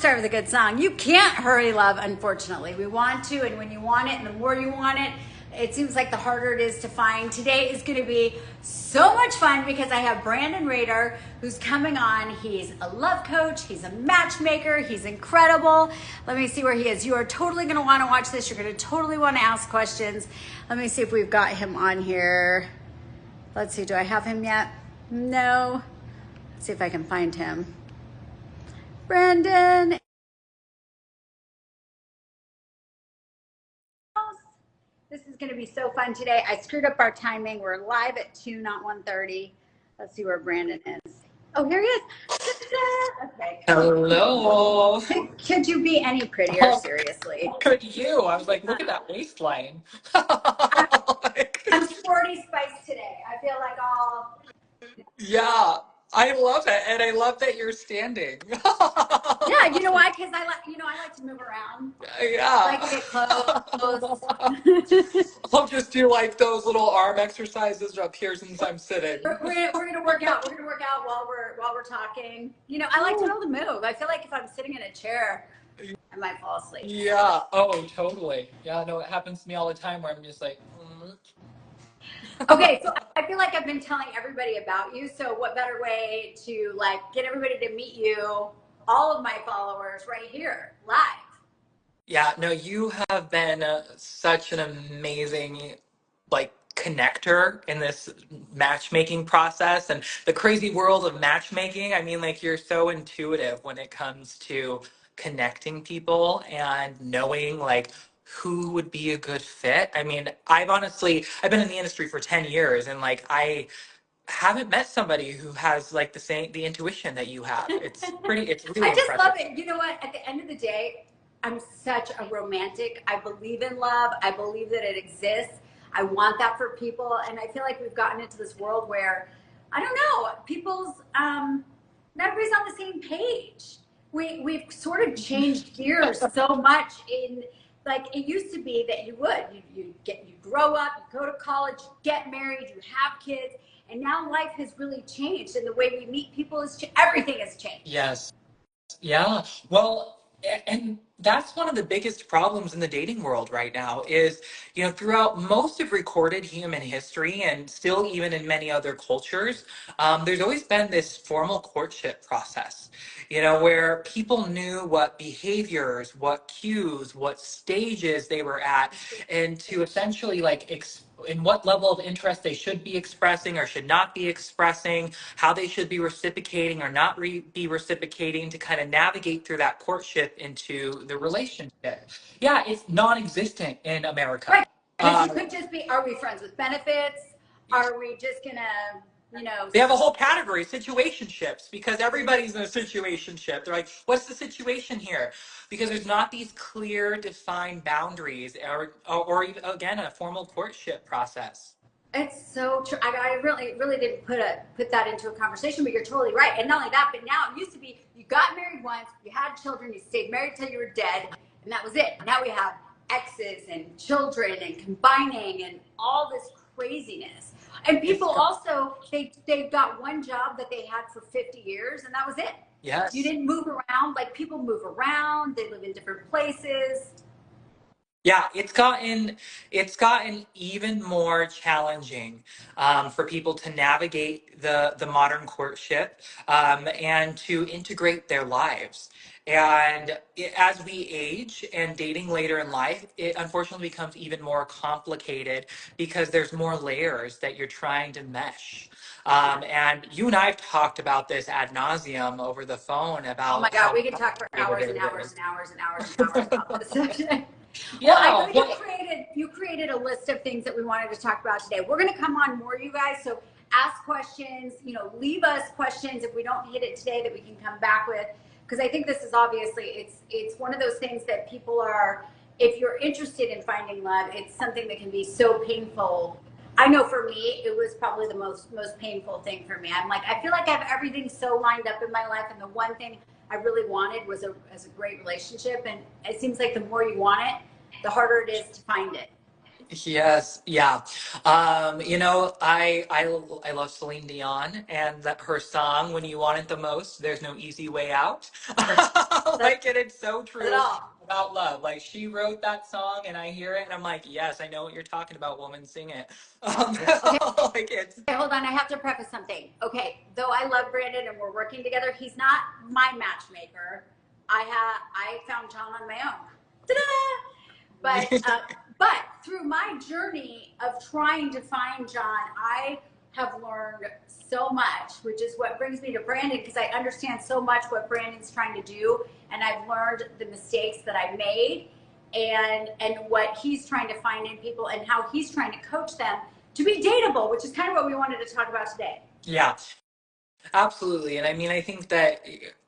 start with a good song. You can't hurry love, unfortunately. We want to, and when you want it, and the more you want it, it seems like the harder it is to find. Today is going to be so much fun because I have Brandon Rader who's coming on. He's a love coach. He's a matchmaker. He's incredible. Let me see where he is. You are totally going to want to watch this. You're going to totally want to ask questions. Let me see if we've got him on here. Let's see. Do I have him yet? No. Let's see if I can find him. Brandon. This is going to be so fun today. I screwed up our timing. We're live at 2, not 1:30. Let's see where Brandon is. Oh, here he is. Okay. Hello. Could you be any prettier, seriously? Could you? I was like, look at that waistline. I'm sporty spice today. I feel like all... Yeah, I love it. And I love that you're standing. Yeah, you know why? Because I like to move around. Yeah. I like to get close. I'll just do like those little arm exercises up here since I'm sitting. We're gonna work out. We're gonna work out while we're talking. You know, I like to know the move. I feel like if I'm sitting in a chair, I might fall asleep. Yeah. Oh, totally. Yeah. No, it happens to me all the time where I'm just like. Okay, so I feel like I've been telling everybody about you. So what better way to like get everybody to meet you? All of my followers right here live. Yeah, no, you have been such an amazing like connector in this matchmaking process and the crazy world of matchmaking. I mean, like you're so intuitive when it comes to connecting people and knowing like who would be a good fit. I mean, I've been in the industry for 10 years and like I haven't met somebody who has like the intuition that you have. It's really I just impressive. love it. You know what? At the end of the day, I'm such a romantic. I believe in love. I believe that it exists. I want that for people. And I feel like we've gotten into this world where, I don't know, not everybody's on the same page. We've sort of changed gears so much in, like, it used to be that you grow up, you go to college, you get married, you have kids. And now life has really changed, and the way we meet people everything has changed. Yes. Yeah. Well, and that's one of the biggest problems in the dating world right now is, throughout most of recorded human history and still even in many other cultures, there's always been this formal courtship process, where people knew what behaviors, what cues, what stages they were at, and to essentially like in what level of interest they should be expressing or should not be expressing, how they should be reciprocating or not be reciprocating to kind of navigate through that courtship into the relationship. Yeah, it's non-existent in America. Right. Because you could just be, are we friends with benefits? Are we just gonna, They have a whole category, situationships, because everybody's in a situationship. They're like, what's the situation here? Because there's not these clear, defined boundaries or even, again, a formal courtship process. It's so true. I really didn't put that into a conversation, but you're totally right. And not only that, but now it used to be you got married once, you had children, you stayed married till you were dead, and that was it. Now we have exes and children and combining and all this craziness. And people also they've got one job that they had for 50 years, and that was it. Yes. You didn't move around. Like people move around, they live in different places. Yeah, it's gotten even more challenging for people to navigate the modern courtship and to integrate their lives. And as we age and dating later in life, it unfortunately becomes even more complicated because there's more layers that you're trying to mesh. And you and I have talked about this ad nauseum over the phone about. Oh my God, we could talk for hours and hours and hours and hours and hours about this subject. Well, I know you created a list of things that we wanted to talk about today. We're going to come on more, you guys. So ask questions, leave us questions if we don't hit it today that we can come back with. Because I think this is obviously, it's one of those things that people are, if you're interested in finding love, it's something that can be so painful. I know for me, it was probably the most painful thing for me. I'm like, I feel like I have everything so lined up in my life. And the one thing I really wanted was a great relationship. And it seems like the more you want it, the harder it is to find it. Yes, yeah. I love Celine Dion and that her song "When You Want It the Most." There's no easy way out. That's Like, and it's so it true all. about love. Like, she wrote that song, and I hear it, and I'm like, yes, I know what you're talking about, woman. Sing it. Um, Okay, like it's hold on. I have to preface something. Okay, though I love Brandon and we're working together, he's not my matchmaker. I found John on my own. Ta-da! But through my journey of trying to find John, I have learned so much, which is what brings me to Brandon because I understand so much what Brandon's trying to do, and I've learned the mistakes that I made, and what he's trying to find in people, and how he's trying to coach them to be dateable, which is kind of what we wanted to talk about today. yeah. Absolutely. And I mean, I think that,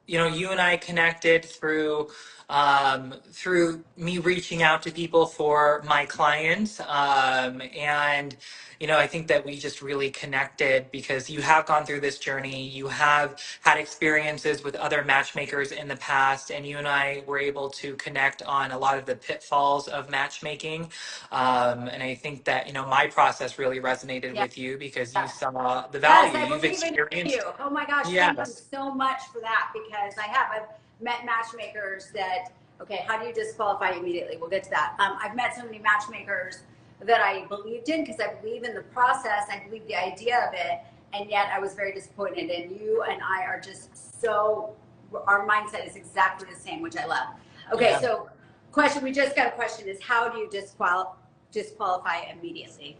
you and I connected through me reaching out to people for my clients. And, I think that we just really connected because you have gone through this journey. You have had experiences with other matchmakers in the past, and you and I were able to connect on a lot of the pitfalls of matchmaking. And I think that, my process really resonated Yeah. with you because you saw the Yes, value. I You've believe in you. experienced. Oh my gosh, thank you Yes. so much for that because I've met matchmakers that, okay, how do you disqualify immediately? We'll get to that. I've met so many matchmakers that I believed in because I believe in the process, I believe the idea of it, and yet I was very disappointed. And you and I are just so, our mindset is exactly the same, which I love. Okay, Yeah. so question, we just got a question is how do you disqualify immediately?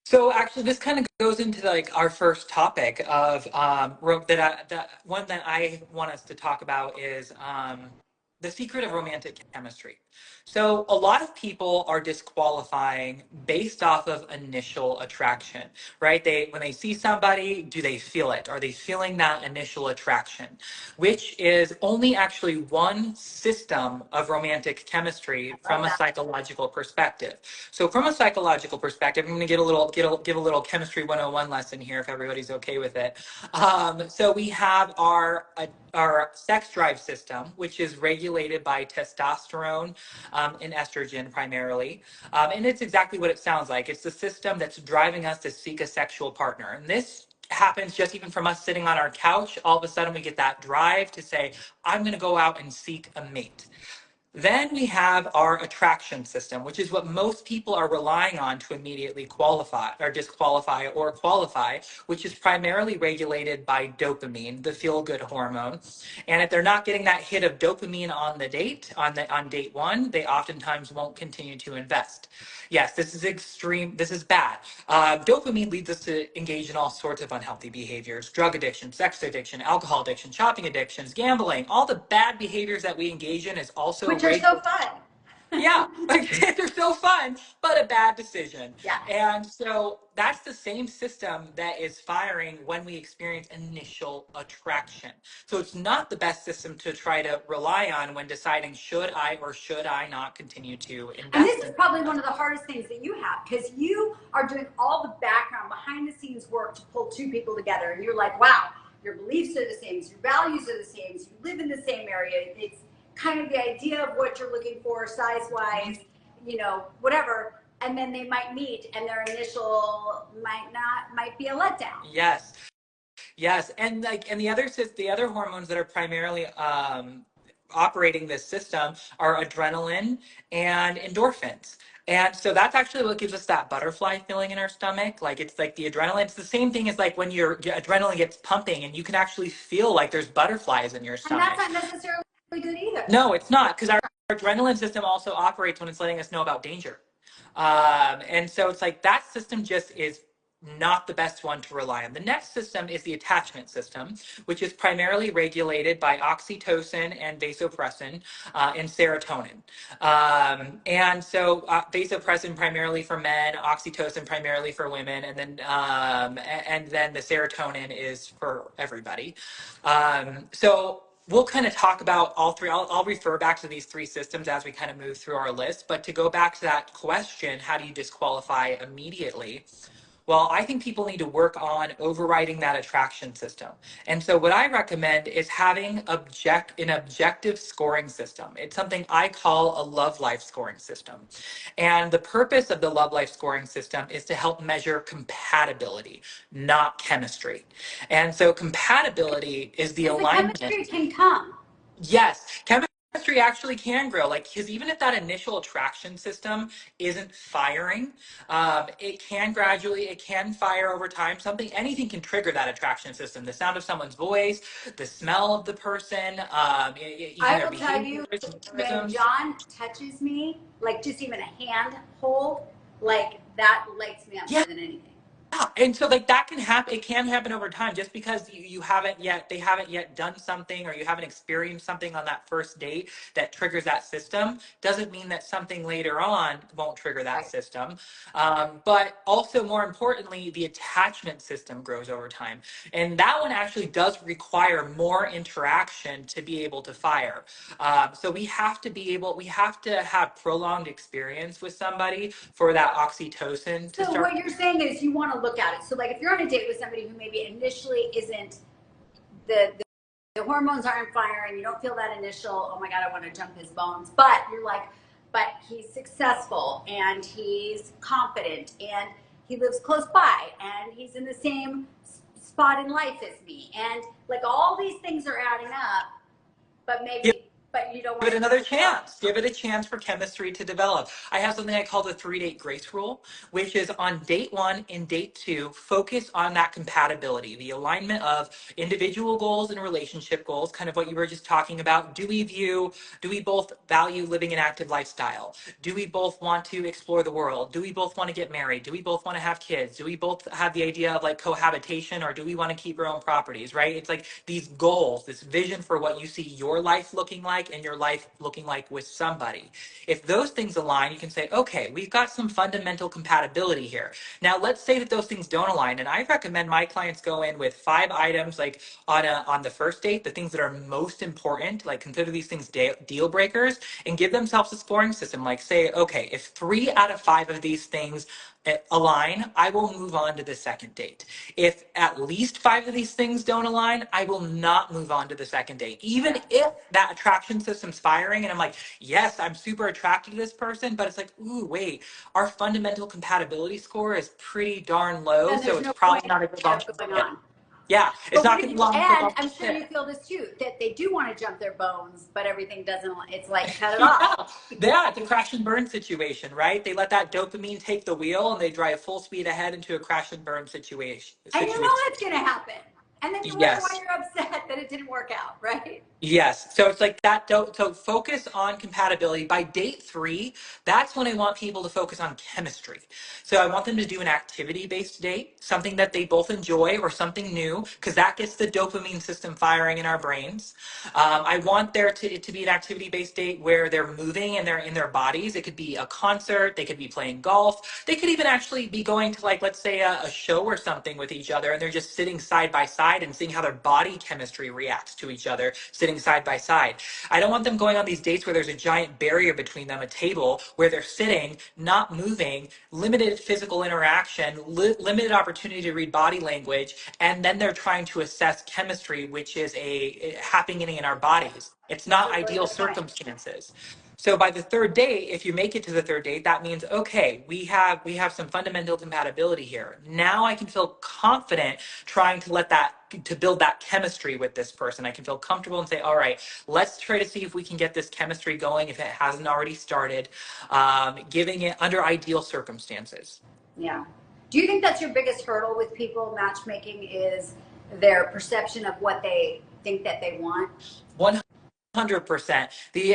So actually, this kind of goes into like our first topic of that one that I want us to talk about is the secret of romantic chemistry. So a lot of people are disqualifying based off of initial attraction, right? When they see somebody, do they feel it? Are they feeling that initial attraction? Which is only actually one system of romantic chemistry I love from a that. psychological perspective. So from a psychological perspective, I'm going to give a little chemistry 101 lesson here if everybody's okay with it. So we have our sex drive system, which is regulated by testosterone and estrogen primarily. And it's exactly what it sounds like. It's the system that's driving us to seek a sexual partner. And this happens just even from us sitting on our couch. All of a sudden, we get that drive to say, I'm going to go out and seek a mate. Then we have our attraction system, which is what most people are relying on to immediately qualify or disqualify or qualify, which is primarily regulated by dopamine, the feel-good hormone. And if they're not getting that hit of dopamine on the date, on date one, they oftentimes won't continue to invest. Yes, this is extreme. This is bad. Dopamine leads us to engage in all sorts of unhealthy behaviors: drug addiction, sex addiction, alcohol addiction, shopping addictions, gambling. All the bad behaviors that we engage in is also Which are so fun. yeah, like they're so fun, but a bad decision. Yeah. And so that's the same system that is firing when we experience initial attraction. So it's not the best system to try to rely on when deciding should I or should I not continue to And this invest is in. probably one of the hardest things that you have because you are doing all the background behind the scenes work to pull two people together. And you're like, wow, your beliefs are the same, your values are the same, you live in the same area. It's kind of the idea of what you're looking for size wise, whatever. And then they might meet and their initial might be a letdown. Yes. Yes, and the other hormones that are primarily operating this system are adrenaline and endorphins. And so that's actually what gives us that butterfly feeling in our stomach. Like it's like the adrenaline. It's the same thing as like when your adrenaline gets pumping and you can actually feel like there's butterflies in your And that's stomach. not necessarily good either. No, it's not, because our adrenaline system also operates when it's letting us know about danger. And so it's like that system just is not the best one to rely on. The next system is the attachment system, which is primarily regulated by oxytocin and vasopressin and serotonin. And so vasopressin primarily for men, oxytocin primarily for women, and then the serotonin is for everybody. So we'll kind of talk about all three. I'll refer back to these three systems as we kind of move through our list. But to go back to that question, how do you disqualify immediately? Well, I think people need to work on overriding that attraction system. And so what I recommend is having an objective scoring system. It's something I call a love life scoring system. And the purpose of the love life scoring system is to help measure compatibility, not chemistry. And so compatibility is the Because the chemistry alignment. can come. Yes, chemistry actually can grow. Like, because even if that initial attraction system isn't firing, it can gradually, it can fire over time. Anything can trigger that attraction system. The sound of someone's voice, the smell of the person, even I their will tell behaviors, you, when mannerisms. John touches me, like just even a hand hold, like that lights me up Yeah. more than anything. Yeah, and so like that can happen. It can happen over time. Just because you haven't yet, they haven't yet done something, or you haven't experienced something on that first date that triggers that system, doesn't mean that something later on won't trigger that Right. system. But also, more importantly, the attachment system grows over time, and that one actually does require more interaction to be able to fire. So we have to have prolonged experience with somebody for that oxytocin to So start. what you're saying is you want to look at it. So like if you're on a date with somebody who maybe initially isn't the hormones aren't firing, you don't feel that initial, oh my God, I want to jump his bones. But you're like, but he's successful and he's confident and he lives close by and he's in the same spot in life as me. And like all these things are adding up, but maybe, but you don't Give want it to another jump the gun. chance. Give it a chance for chemistry to develop. I have something I call the 3 date grace rule, which is on date one and date two, focus on that compatibility, the alignment of individual goals and relationship goals, kind of what you were just talking about. Do we both value living an active lifestyle? Do we both want to explore the world? Do we both want to get married? Do we both want to have kids? Do we both have the idea of like cohabitation, or do we want to keep our own properties, right? It's like these goals, this vision for what you see your life looking like and your life looking like with somebody. If those things align, you can say, okay, we've got some fundamental compatibility here. Now, let's say that those things don't align. And I recommend my clients go in with 5 items, like on the first date, the things that are most important, like consider these things deal breakers, and give themselves a scoring system. Like say, okay, if 3 out of 5 of these things align, I will move on to the second date. If at least 5 of these things don't align, I will not move on to the second date. Even if that attraction system's firing and I'm like, yes, I'm super attracted to this person, but it's like, ooh, wait, our fundamental compatibility score is pretty darn low, Then so there's it's no point probably not a good long-term of going fit. on. Yeah, it's But what not if going to you, be long for and long-term I'm sure you fit. feel this too, that they do want to jump their bones, but everything doesn't, it's like, cut it off. Yeah, yeah, it's a crash and burn situation, right? They let that dopamine take the wheel and they drive full speed ahead into a crash and burn situation. And you know it's going to happen. And then you wonder why Yes. you're upset that it didn't work out, right? Yes. So it's like that. So focus on compatibility. By date three, that's when I want people to focus on chemistry. So I want them to do an activity based date, something that they both enjoy or something new, because that gets the dopamine system firing in our brains. I want it to be an activity based date where they're moving and they're in their bodies. It could be a concert. They could be playing golf. They could even actually be going to, like, let's say a show or something with each other, and they're just sitting side by side and seeing how their body chemistry reacts to each other, sitting side by side. I don't want them going on these dates where there's a giant barrier between them, a table where they're sitting, not moving, limited physical interaction, limited opportunity to read body language, and then they're trying to assess chemistry, which is happening in our bodies. It's not That's a really ideal good point. circumstances. So by the third date, if you make it to the third date, that means, okay, we have some fundamental compatibility here. Now I can feel confident trying to build that chemistry with this person. I can feel comfortable and say, all right, let's try to see if we can get this chemistry going if it hasn't already started, giving it under ideal circumstances. Yeah. Do you think that's your biggest hurdle with people matchmaking is their perception of what they think that they want? 100%.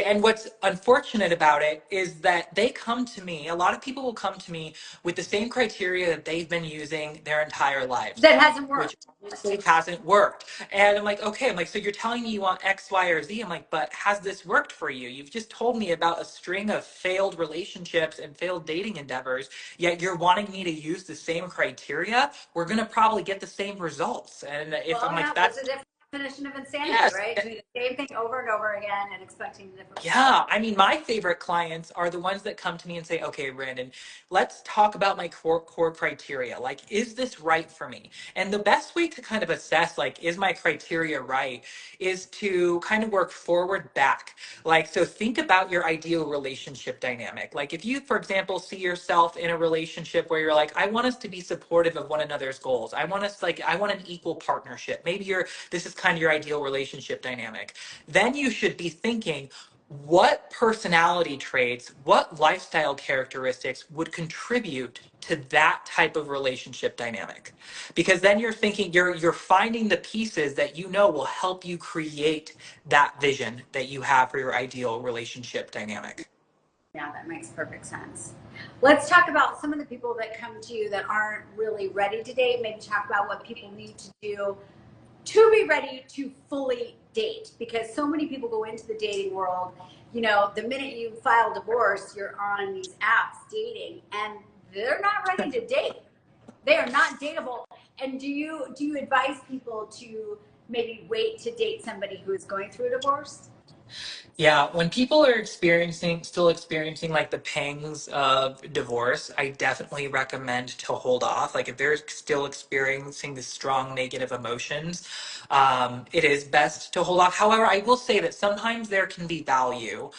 And what's unfortunate about it is that they come to me, a lot of people will come to me with the same criteria that they've been using their entire lives, That hasn't which worked. obviously hasn't worked. And I'm like, okay, I'm like, so you're telling me you want X, Y, or Z. I'm like, but has this worked for you? You've just told me about a string of failed relationships and failed dating endeavors, yet you're wanting me to use the same criteria. We're going to probably get the same results. And if Well, I'm yeah, like, what's that's the difference? definition of insanity, Yes. right? Doing the same thing over and over again and expecting a different result. Yeah, I mean, my favorite clients are the ones that come to me and say, "Okay, Brandon, let's talk about my core criteria. Like, is this right for me?" And the best way to kind of assess, like, is my criteria right, is to kind of work forward back. Like, so think about your ideal relationship dynamic. Like, if you, for example, see yourself in a relationship where you're like, "I want us to be supportive of one another's goals. I want us, like, I want an equal partnership." Maybe this is kind of your ideal relationship dynamic. Then you should be thinking, what personality traits, what lifestyle characteristics would contribute to that type of relationship dynamic? Because then you're thinking, you're finding the pieces that you know will help you create that vision that you have for your ideal relationship dynamic. Yeah, that makes perfect sense. Let's talk about some of the people that come to you that aren't really ready to date. Maybe talk about what people need to do to be ready to fully date, because so many people go into the dating world, you know, the minute you file divorce, you're on these apps dating and they're not ready to date. They are not dateable. And do you advise people to maybe wait to date somebody who is going through a divorce? Yeah, when people are still experiencing like the pangs of divorce, I definitely recommend to hold off. Like if they're still experiencing the strong negative emotions, it is best to hold off. However, I will say that sometimes there can be value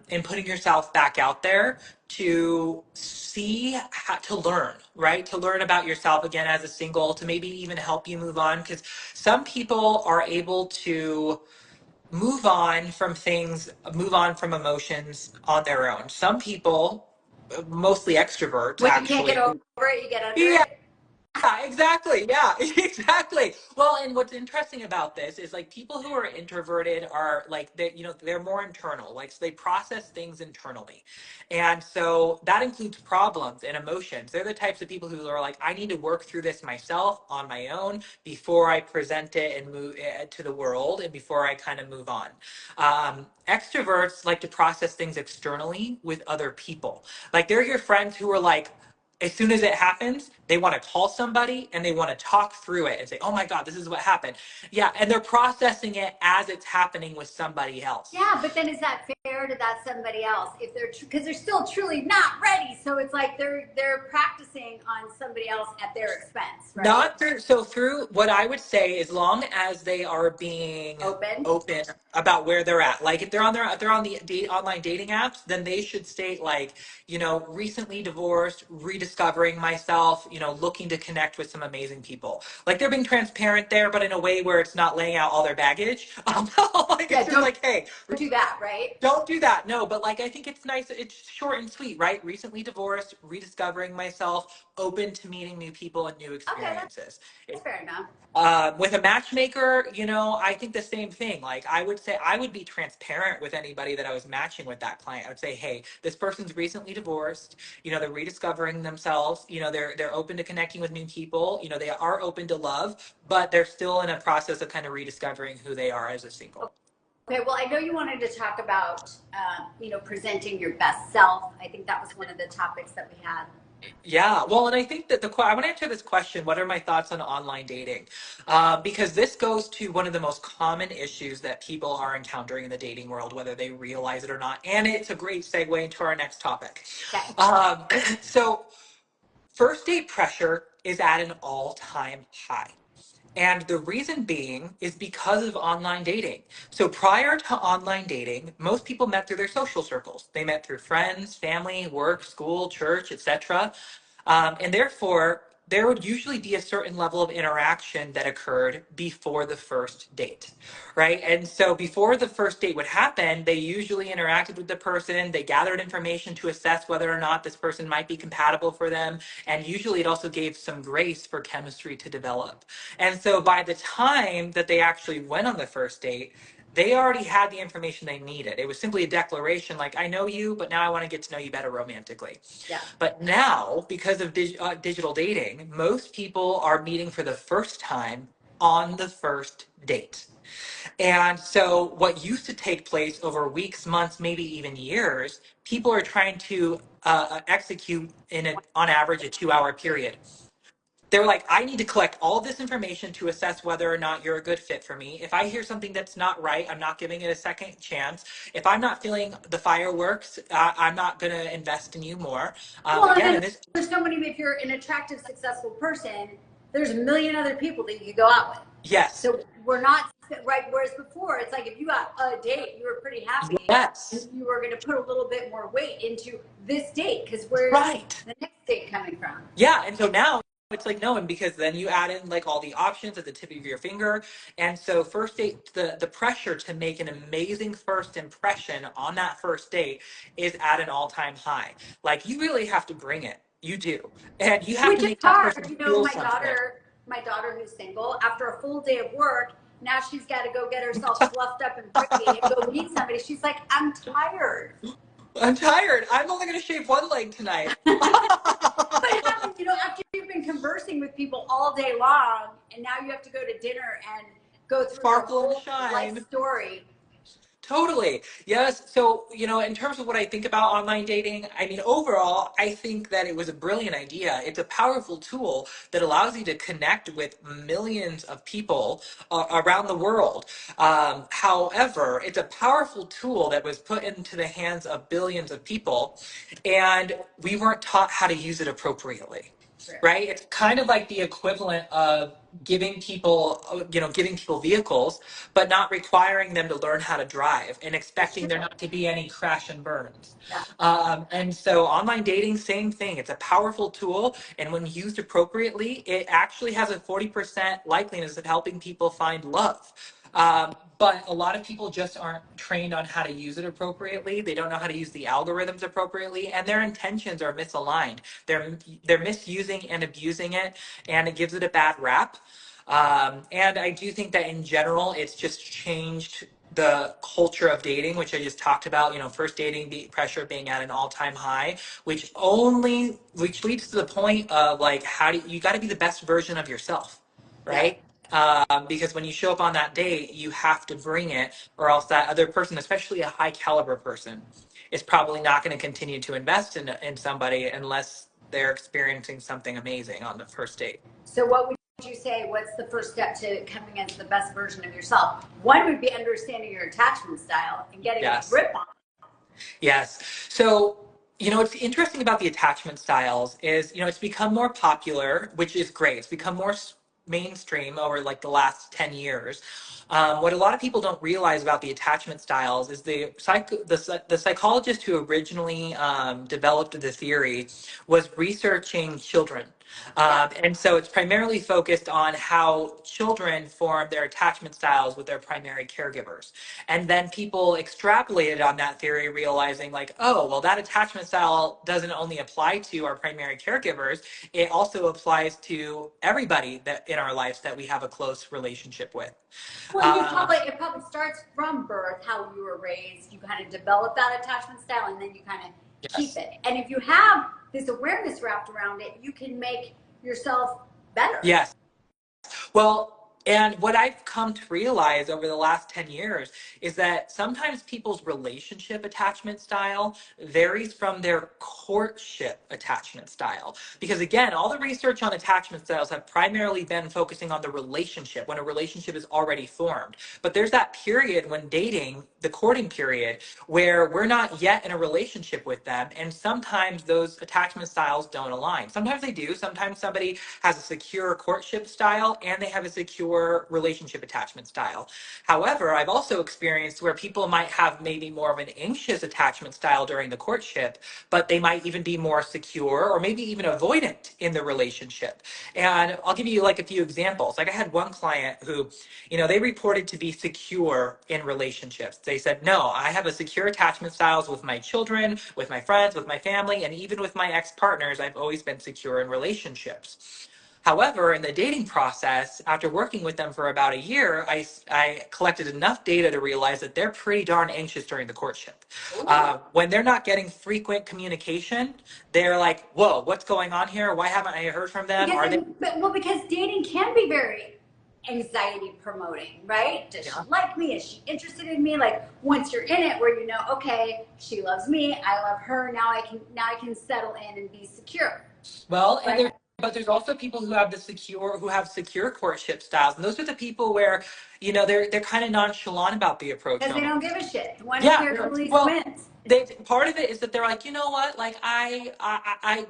in putting yourself back out there to see how to learn, right? To learn about yourself again as a single, to maybe even help you move on. Because some people are able to move on from emotions on their own. Some people, mostly extroverts When you can't get actually. over it, you get under Yeah, it. yeah, exactly. Yeah, exactly. Well, and what's interesting about this is like people who are introverted are like they're more internal. Like so they process things internally. And so that includes problems and emotions. They're the types of people who are like, I need to work through this myself on my own before I present it and move it to the world and before I kind of move on. Extroverts like to process things externally with other people. Like they're your friends who are like, as soon as it happens, they want to call somebody and they want to talk through it and say, "Oh my God, this is what happened." Yeah, and they're processing it as it's happening with somebody else. Yeah, but then is that fair to that somebody else if they're because they're still truly not ready? So it's like they're practicing on somebody else at their expense, right? Not through, so through what I would say, as long as they are being Open. open about where they're at. Like if they're on the online dating apps, then they should state like, recently divorced, rediscovering myself, looking to connect with some amazing people. Like they're being transparent there, but in a way where it's not laying out all their baggage. Like Yeah, it's just don't like, hey, do that, right? don't do that. No, but like I think it's nice. It's short and sweet, right? Recently divorced, rediscovering myself, open to meeting new people and new Okay, experiences. that's fair enough. With a matchmaker, I think the same thing. Like I would say I would be transparent with anybody that I was matching with that client. I would say, hey, this person's recently divorced. They're rediscovering themselves. They're open to connecting with new people. They are open to love, but they're still in a process of kind of rediscovering who they are as a single. Okay, well, I know you wanted to talk about, presenting your best self. I think that was one of the topics that we had. Yeah, well, and I think that I want to answer this question. What are my thoughts on online dating? Because this goes to one of the most common issues that people are encountering in the dating world, whether they realize it or not. And it's a great segue into our next topic. Okay. Um, so, first date pressure is at an all-time high. And the reason being is because of online dating. So prior to online dating, most people met through their social circles. They met through friends, family, work, school, church, etc. And therefore, there would usually be a certain level of interaction that occurred before the first date, right? And so before the first date would happen, they usually interacted with the person, they gathered information to assess whether or not this person might be compatible for them, and usually it also gave some grace for chemistry to develop. And so by the time that they actually went on the first date, they already had the information they needed. It was simply a declaration like, I know you, but now I want to get to know you better romantically. Yeah. But now, because of digital dating, most people are meeting for the first time on the first date. And so, what used to take place over weeks, months, maybe even years, people are trying to execute on average, a 2 hour period. They're like, I need to collect all of this information to assess whether or not you're a good fit for me. If I hear something that's not right, I'm not giving it a second chance. If I'm not feeling the fireworks, I'm not going to invest in you more. Well, and Again, then and this, there's so many, if you're an attractive, successful person, there's a million other people that you could go out with. yes, So we're not, right? Whereas before, it's like if you got a date, you were pretty happy and yes, you were going to put a little bit more weight into this date because where's right. the next date coming from? Yeah, and so now it's like no, and because then you add in like all the options at the tip of your finger, and so first date, the pressure to make an amazing first impression on that first date is at an all-time high. Like you really have to bring it. You do, and you have Which to is make that hard. person You know, feel something. my daughter who's single, after a full day of work, now she's got to go get herself fluffed up and pretty and go meet somebody. She's like, I'm tired. I'm tired. I'm only going to shave one leg tonight. But it happens, you know, after you've been conversing with people all day long, and now you have to go to dinner and go through your Sparkle and whole life shine. story. Totally. Yes. So, in terms of what I think about online dating, I mean, overall, I think that it was a brilliant idea. It's a powerful tool that allows you to connect with millions of people around the world. However, it's a powerful tool that was put into the hands of billions of people, and we weren't taught how to use it appropriately. True. Right? It's kind of like the equivalent of giving people vehicles but not requiring them to learn how to drive and It's expecting true. there not to be any crash and burns. Yeah. And so online dating, same thing. It's a powerful tool, and when used appropriately, it actually has a 40% likeliness of helping people find love. But a lot of people just aren't trained on how to use it appropriately. They don't know how to use the algorithms appropriately, and their intentions are misaligned. They're misusing and abusing it, and it gives it a bad rap. And I do think that in general, it's just changed the culture of dating, which I just talked about. First dating pressure being at an all-time high, which leads to the point of like, how do you got to be the best version of yourself, Yeah. right? Because when you show up on that date, you have to bring it, or else that other person, especially a high caliber person, is probably not going to continue to invest in somebody unless they're experiencing something amazing on the first date. So what would you say, what's the first step to coming as the best version of yourself? One would be understanding your attachment style and getting a Yes. grip on it. Yes. So, what's interesting about the attachment styles is, it's become more popular, which is great. It's become more mainstream over like the last 10 years. What a lot of people don't realize about the attachment styles is the psychologist who originally developed the theory was researching children. And so it's primarily focused on how children form their attachment styles with their primary caregivers. And then people extrapolated on that theory, realizing, like, oh, well, that attachment style doesn't only apply to our primary caregivers, it also applies to everybody that in our lives that we have a close relationship with. Well, Uh, it probably starts from birth, how you were raised. You kind of develop that attachment style, and then you kind of keep yes. it. And if you have this awareness wrapped around it, you can make yourself better. Yes. Well, and what I've come to realize over the last 10 years is that sometimes people's relationship attachment style varies from their courtship attachment style. Because again, all the research on attachment styles have primarily been focusing on the relationship when a relationship is already formed. But there's that period when dating, the courting period, where we're not yet in a relationship with them. And sometimes those attachment styles don't align. Sometimes they do. Sometimes somebody has a secure courtship style and they have a secure relationship attachment style. However, I've also experienced where people might have maybe more of an anxious attachment style during the courtship, but they might even be more secure or maybe even avoidant in the relationship. And I'll give you like a few examples. Like I had one client who, they reported to be secure in relationships. They said, no, I have a secure attachment styles with my children, with my friends, with my family, and even with my ex-partners, I've always been secure in relationships. However, in the dating process, after working with them for about a year, I collected enough data to realize that they're pretty darn anxious during the courtship. When they're not getting frequent communication, they're like, whoa, what's going on here? Why haven't I heard from them? Are they? Because dating can be very anxiety promoting, right? Does Yeah. she like me? Is she interested in me? Like once you're in it, where you know, okay, she loves me, I love her. Now I can settle in and be secure. Well, and Right? but there's also people who have secure courtship styles, and those are the people where, they're kind of nonchalant about the approach. Because they don't give a shit. The one who Yeah, cares the least well, wins. part of it is that they're like, you know what, like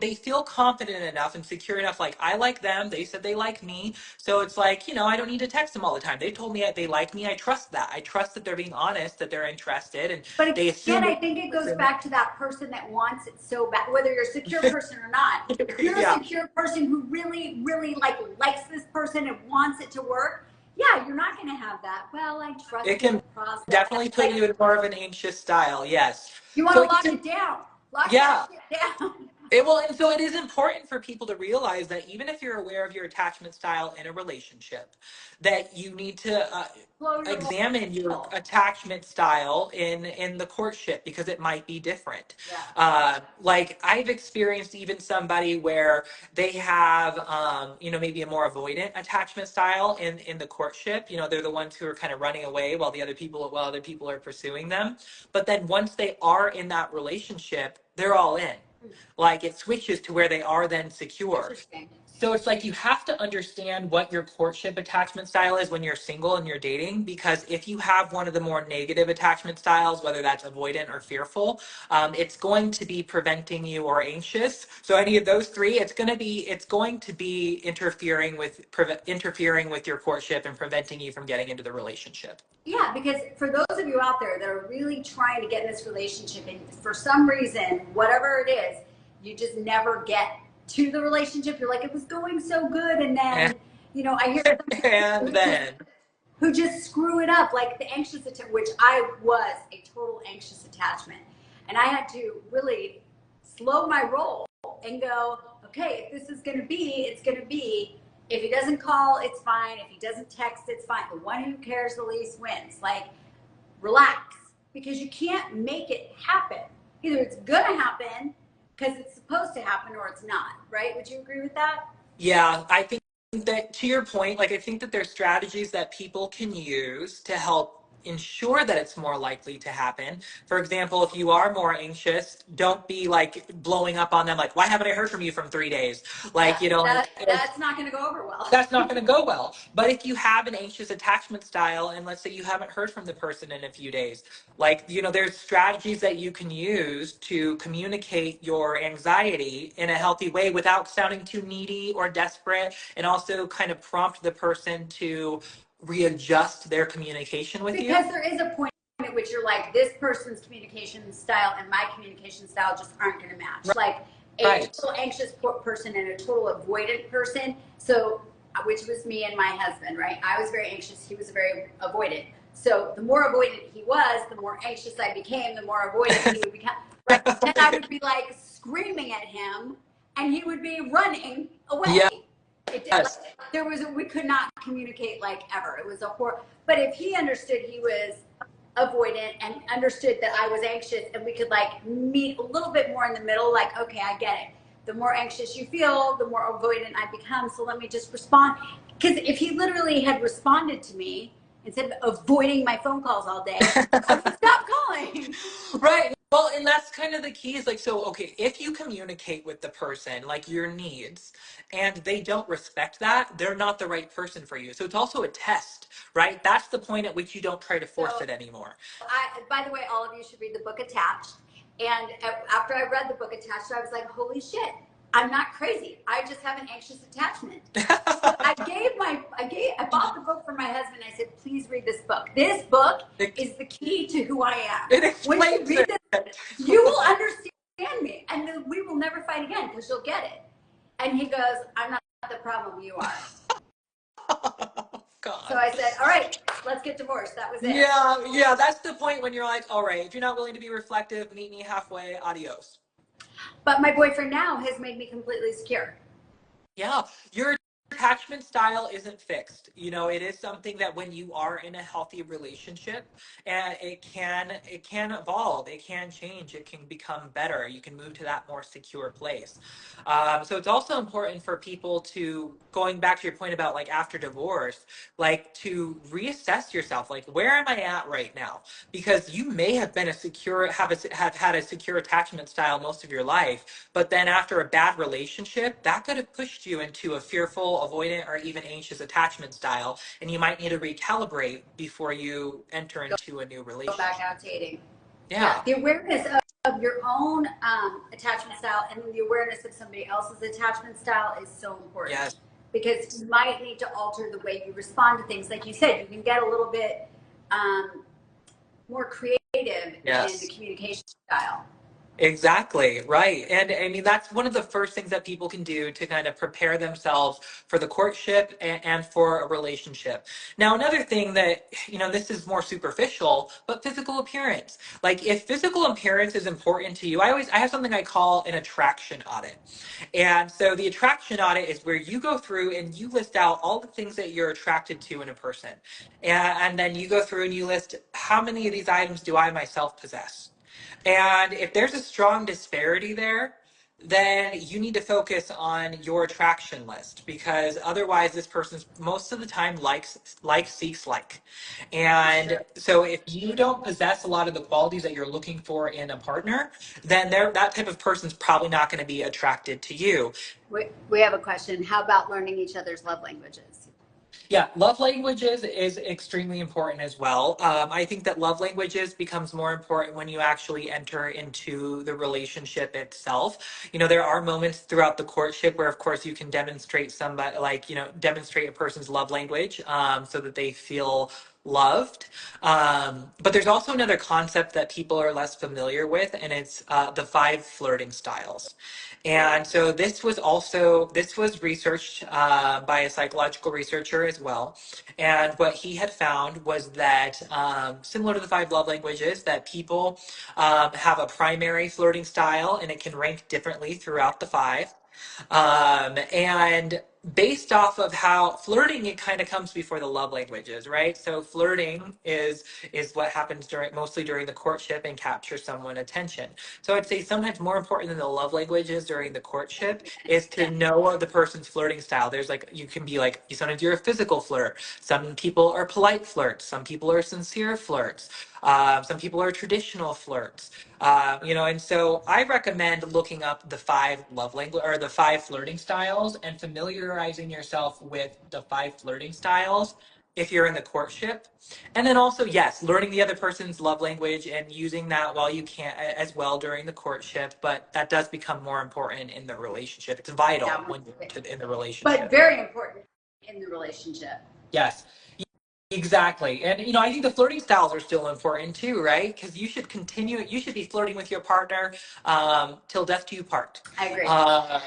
they feel confident enough and secure enough. Like, I like them. They said they like me, so it's like, I don't need to text them all the time. They told me they like me. I trust that. I trust that they're being honest, that they're interested, and But they again, assume. I think it goes back to that person that wants it so bad, whether you're a secure person or not. If you're Yeah. a secure person who really, really likes this person and wants it to work, yeah, you're not going to have that. Well, I trust It can the process. definitely put you in more of an anxious style. Yes. You want So to lock it down. Lock yeah. that shit down. And so it is important for people to realize that even if you're aware of your attachment style in a relationship, that you need to examine your attachment style in the courtship, because it might be different. Yeah. Like, I've experienced even somebody where they have, maybe a more avoidant attachment style in the courtship. They're the ones who are kind of running away while other people are pursuing them. But then once they are in that relationship, they're all in. Like, it switches to where they are then secure. So it's like, you have to understand what your courtship attachment style is when you're single and you're dating, because if you have one of the more negative attachment styles, whether that's avoidant or fearful, it's going to be preventing you or anxious. So any of those three, it's going to be interfering with your courtship and preventing you from getting into the relationship. Yeah, because for those of you out there that are really trying to get in this relationship, and for some reason, whatever it is, you just never get to the relationship. You're like, it was going so good, and then, I hear And then who just screw it up, like the anxious attachment, which I was a total anxious attachment. And I had to really slow my roll and go, okay, if this is going to be, it's going to be. If he doesn't call, it's fine. If he doesn't text, it's fine. The one who cares the least wins. Like, relax, because you can't make it happen. Either it's going to happen because it's supposed to happen, or it's not, right? Would you agree with that? Yeah, I think that, to your point, like, I think that there's strategies that people can use to help ensure that it's more likely to happen. For example, if you are more anxious, don't be like blowing up on them, like, why haven't I heard from you from 3 days? Like, that's not going to go over well. That's not going to go well. But if you have an anxious attachment style, and let's say you haven't heard from the person in a few days, like, there's strategies that you can use to communicate your anxiety in a healthy way without sounding too needy or desperate, and also kind of prompt the person to readjust their communication with you. Because there is a point at which you're like, this person's communication style and my communication style just aren't going to match. Right. Like, a total anxious person and a total avoidant person. So, which was me and my husband, right? I was very anxious. He was very avoidant. So the more avoidant he was, the more anxious I became, the more avoidant he would become. Right? And I would be like screaming at him, and he would be running away. Yeah. Yes. We could not communicate like ever. It was a horror. But if he understood he was avoidant and understood that I was anxious, and we could like meet a little bit more in the middle, like, okay, I get it. The more anxious you feel, the more avoidant I become. So let me just respond. Because if he literally had responded to me instead of avoiding my phone calls all day, I would stop calling. Right. Well, and that's kind of the key, is like, so, okay, if you communicate with the person, like, your needs, and they don't respect that, they're not the right person for you. So it's also a test, right? That's the point at which you don't try to force it anymore. By the way, all of you should read the book Attached. And after I read the book Attached, I was like, holy shit, I'm not crazy. I just have an anxious attachment. So I bought the book for my husband. I said, please read this book. This book is the key to who I am. It explains when you read this, you will understand me, and we will never fight again, because you'll get it. And he goes, I'm not the problem, you are. God. So I said, all right, let's get divorced. That was it. Yeah, that's the point when you're like, all right, if you're not willing to be reflective, meet me halfway, adios. But my boyfriend now has made me completely secure. Yeah, your attachment style isn't fixed. It is something that when you are in a healthy relationship, and it can evolve, it can change, it can become better. You can move to that more secure place. So it's also important for people to, going back to your point about like after divorce, like to reassess yourself, like where am I at right now? Because you may have been have had a secure attachment style most of your life, but then after a bad relationship, that could have pushed you into a fearful, avoidant, or even anxious attachment style, and you might need to recalibrate before you enter into a new Go back relationship. out dating. Yeah, Yeah. the awareness of your own attachment style and the awareness of somebody else's attachment style is so important, Yes. because you might need to alter the way you respond to things. Like you said, you can get a little bit more creative in the Yes. communication style. Exactly, right. And I mean, that's one of the first things that people can do to kind of prepare themselves for the courtship and for a relationship. Now, another thing that, this is more superficial, but physical appearance. Like if physical appearance is important to you, I have something I call an attraction audit. And so the attraction audit is where you go through and you list out all the things that you're attracted to in a person. And then you go through and you list how many of these items do I myself possess. And if there's a strong disparity there, then you need to focus on your attraction list, because otherwise this person's most of the time like seeks like. And Sure. so if you don't possess a lot of the qualities that you're looking for in a partner, then that type of person's probably not going to be attracted to you. We have a question. How about learning each other's love languages? Yeah, love languages is extremely important as well. I think that love languages becomes more important when you actually enter into the relationship itself. There are moments throughout the courtship where, of course, you can demonstrate demonstrate a person's love language, so that they feel loved. But there's also another concept that people are less familiar with, and it's the five flirting styles. And so this was researched by a psychological researcher as well. And what he had found was that, similar to the five love languages, that people have a primary flirting style, and it can rank differently throughout the five. And based off of how flirting, it kind of comes before the love languages, right? So flirting is what happens mostly during the courtship and captures someone's attention. So I'd say sometimes more important than the love languages during the courtship is to know the person's flirting style. There's like, you can be like, sometimes you're a physical flirt. Some people are polite flirts. Some people are sincere flirts. Some people are traditional flirts. And so I recommend looking up the five love language or the five flirting styles and familiarizing yourself with the five flirting styles if you're in the courtship. And then also, yes, learning the other person's love language and using that while you can as well during the courtship, but that does become more important in the relationship. It's vital Yeah, when you're in the but relationship. very important in the relationship. Yes. Exactly. And I think the flirting styles are still important too, right? Because you should be flirting with your partner till death do you part. I agree. Um,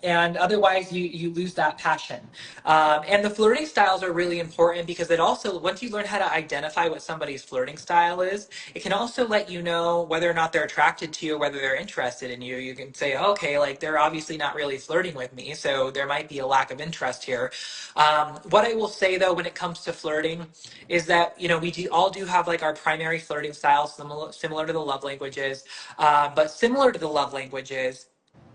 and otherwise you lose that passion. And the flirting styles are really important because it also, once you learn how to identify what somebody's flirting style is, it can also let you know whether or not they're attracted to you or whether they're interested in you. You can say, okay, like they're obviously not really flirting with me, so there might be a lack of interest here. What I will say though, when it comes to flirting, is that we all do have like our primary flirting styles, similar to the love languages, but similar to the love languages.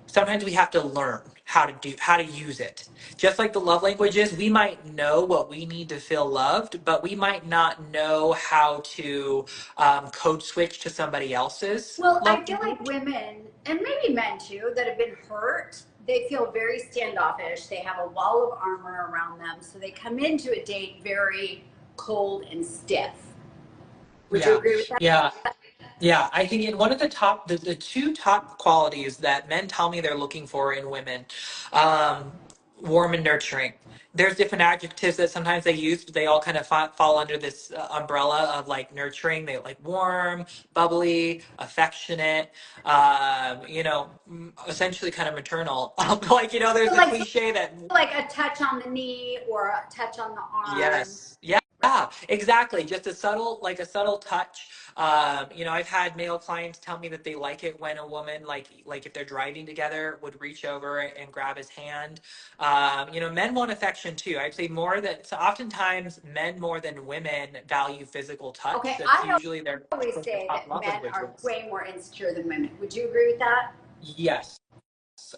Sometimes we have to learn how to use it. Just like the love languages, we might know what we need to feel loved, but we might not know how to code switch to somebody else's Well, love I feel language. like women, and maybe men too, that have been hurt, they feel very standoffish. They have a wall of armor around them. So they come into a date very cold and stiff. Would you Yeah, agree with that? yeah. Yeah, I think in one of the two top qualities that men tell me they're looking for in women, um, warm and nurturing. There's different adjectives that sometimes they use, but they all kind of fall under this umbrella of like nurturing. They like warm, bubbly, affectionate, essentially kind of maternal. Like, there's So the like, cliche that, like a touch on the knee or a touch on the arm, yes, yeah. Yeah, exactly. Just a subtle touch. I've had male clients tell me that they like it when a woman, like if they're driving together, would reach over and grab his hand. Men want affection too. I'd say more that so oftentimes men more than women value physical touch. Okay, That's I usually their always say top that love men are languages. way more insecure than women. Would you agree with that? Yes.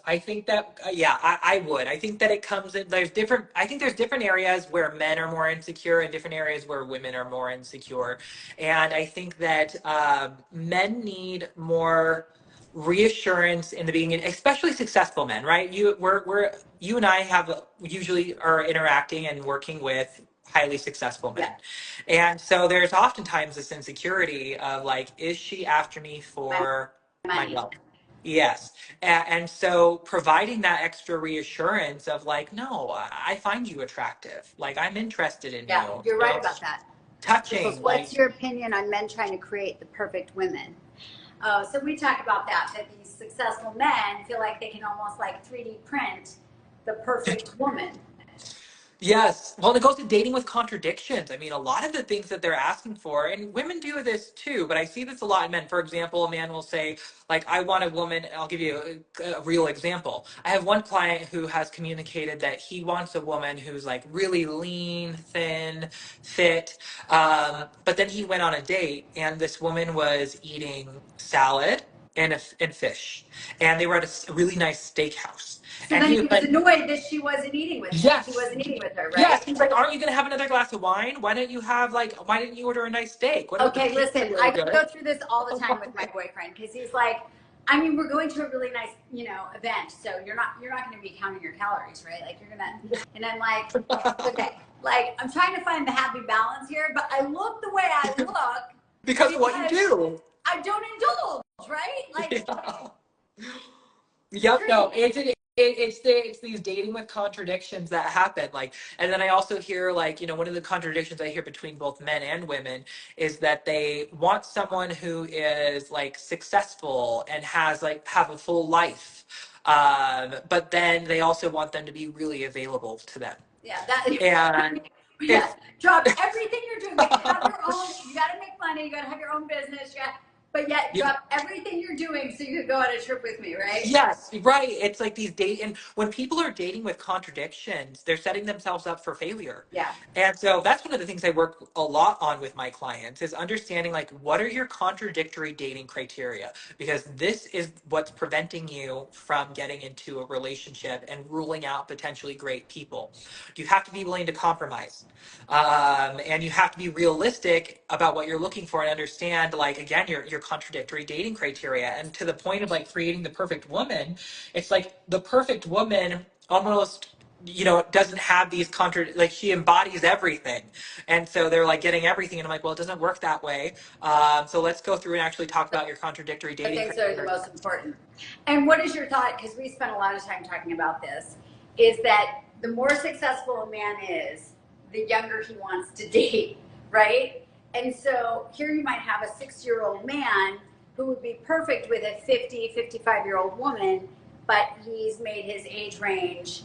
I think that yeah, I would. I think that it comes in there's different I think there's different areas where men are more insecure and different areas where women are more insecure. And I think that men need more reassurance in the beginning, especially successful men, right? You and I have usually are interacting and working with highly successful Yeah. men. And so there's oftentimes this insecurity of like, is she after me My for my money. wealth? Yes. And so providing that extra reassurance of like, no, I find you attractive. Like I'm interested in Yeah, you. you're right So about that. So touching, what's like your opinion on men trying to create the perfect women? So we talked about that these successful men feel like they can almost like 3D print the perfect woman. yes. Well, it goes to dating with contradictions. I mean, a lot of the things that they're asking for, and women do this too, but I see this a lot in men. For example, a man will say, like, I want a woman, I'll give you a real example. I have one client who has communicated that he wants a woman who's like really lean, thin, fit. But then he went on a date, and this woman was eating salad and fish, and they were at a really nice steakhouse. So And then he he was was like, annoyed that she wasn't eating with him. He yes. wasn't eating with her, Yes, right? he's like, aren't you gonna have another glass of wine? Why didn't you order a nice steak? What about the Okay, pizza listen, really I good? go through this all the time with my boyfriend because he's like, I mean, we're going to a really nice, event, so you're not going to be counting your calories, right? Like you're gonna, and I'm like, okay, like I'm trying to find the happy balance here, but I look the way I look Because of what you because do. I don't indulge, right? Like Yeah. it's Yep, no, crazy. it's these dating with contradictions that happen. Like, and then I also hear like, one of the contradictions I hear between both men and women is that they want someone who is like successful and has like have a full life. But then they also want them to be really available to them. Yeah, that. And Yeah, it's drop everything you're doing. Like have your own. You got to make money. You got to have your own business. But yet you drop everything you're doing so you could go on a trip with me, right? yes, right. It's like these date, and when people are dating with contradictions, they're setting themselves up for failure. Yeah. And so that's one of the things I work a lot on with my clients is understanding like what are your contradictory dating criteria? Because this is what's preventing you from getting into a relationship and ruling out potentially great people. You have to be willing to compromise. And you have to be realistic about what you're looking for and understand like again your contradictory dating criteria and to the point of like creating the perfect woman it's like the perfect woman almost doesn't have these like she embodies everything and so they're like getting everything and I'm like well it doesn't work that way so let's go through and actually talk about your contradictory The dating things that are the criteria. most important. And what is your thought? Because we spent a lot of time talking about this. Is that the more successful a man is, the younger he wants to date, right? And so here you might have a 6-year-old man who would be perfect with a 50, 55-year-old woman, but he's made his age range,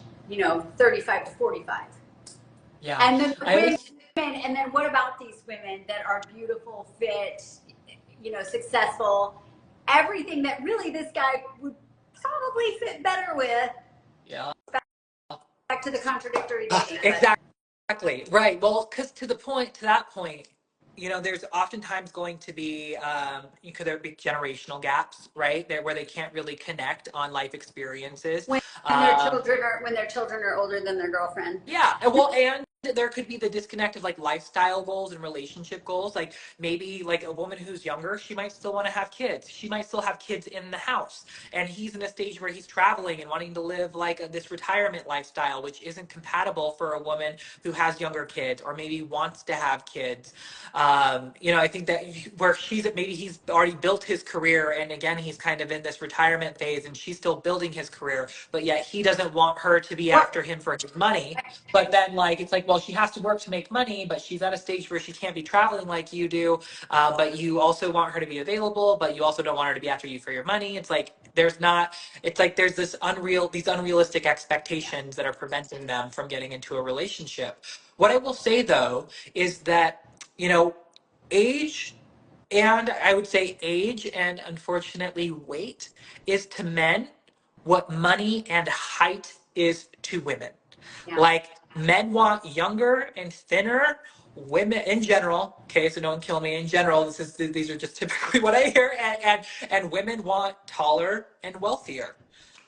35 to 45. Yeah, And then the I women, always and then what about these women that are beautiful, fit, successful, everything that really this guy would probably fit better with? yeah. Back to the contradictory dating, but Exactly. Right. Well, because to that point, there's oftentimes going to be, could there be generational gaps, right? There where they can't really connect on life experiences. when their Um, children are older than their girlfriend. yeah, and there could be the disconnect of like lifestyle goals and relationship goals. Like maybe like a woman who's younger, she might still want to have kids. She might still have kids in the house, and he's in a stage where he's traveling and wanting to live like this retirement lifestyle, which isn't compatible for a woman who has younger kids or maybe wants to have kids. I think that where she's at, maybe he's already built his career, and again, he's kind of in this retirement phase, and she's still building his career, but yet he doesn't want her to be What? after him for his money. But then, like, it's like, well, she has to work to make money, but she's at a stage where she can't be traveling like you do. But you also want her to be available, but you also don't want her to be after you for your money. It's like, there's not, it's like there's these unrealistic expectations that are preventing them from getting into a relationship. What I will say though is that, you know, age, and I would say age and unfortunately weight is to men what money and height is to women. Yeah. Like men want younger and thinner. Women in general, okay, so don't kill me. In general, these are just typically what I hear, and women want taller and wealthier.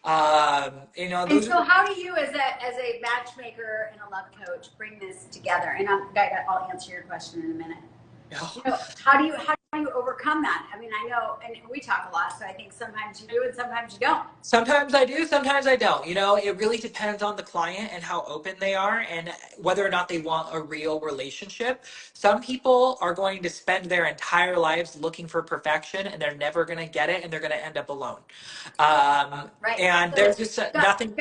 You know, And those so, are. how do you, as a matchmaker and a love coach, bring this together? And I'll answer your question in a minute. You know, how do you overcome that? I mean, I know, and we talk a lot, so I think sometimes you do and sometimes you don't. Sometimes I do, sometimes I don't. You know, it really depends on the client and how open they are and whether or not they want a real relationship. Some people are going to spend their entire lives looking for perfection and they're never going to get it and they're going to end up alone. Right. And So, there's just nothing.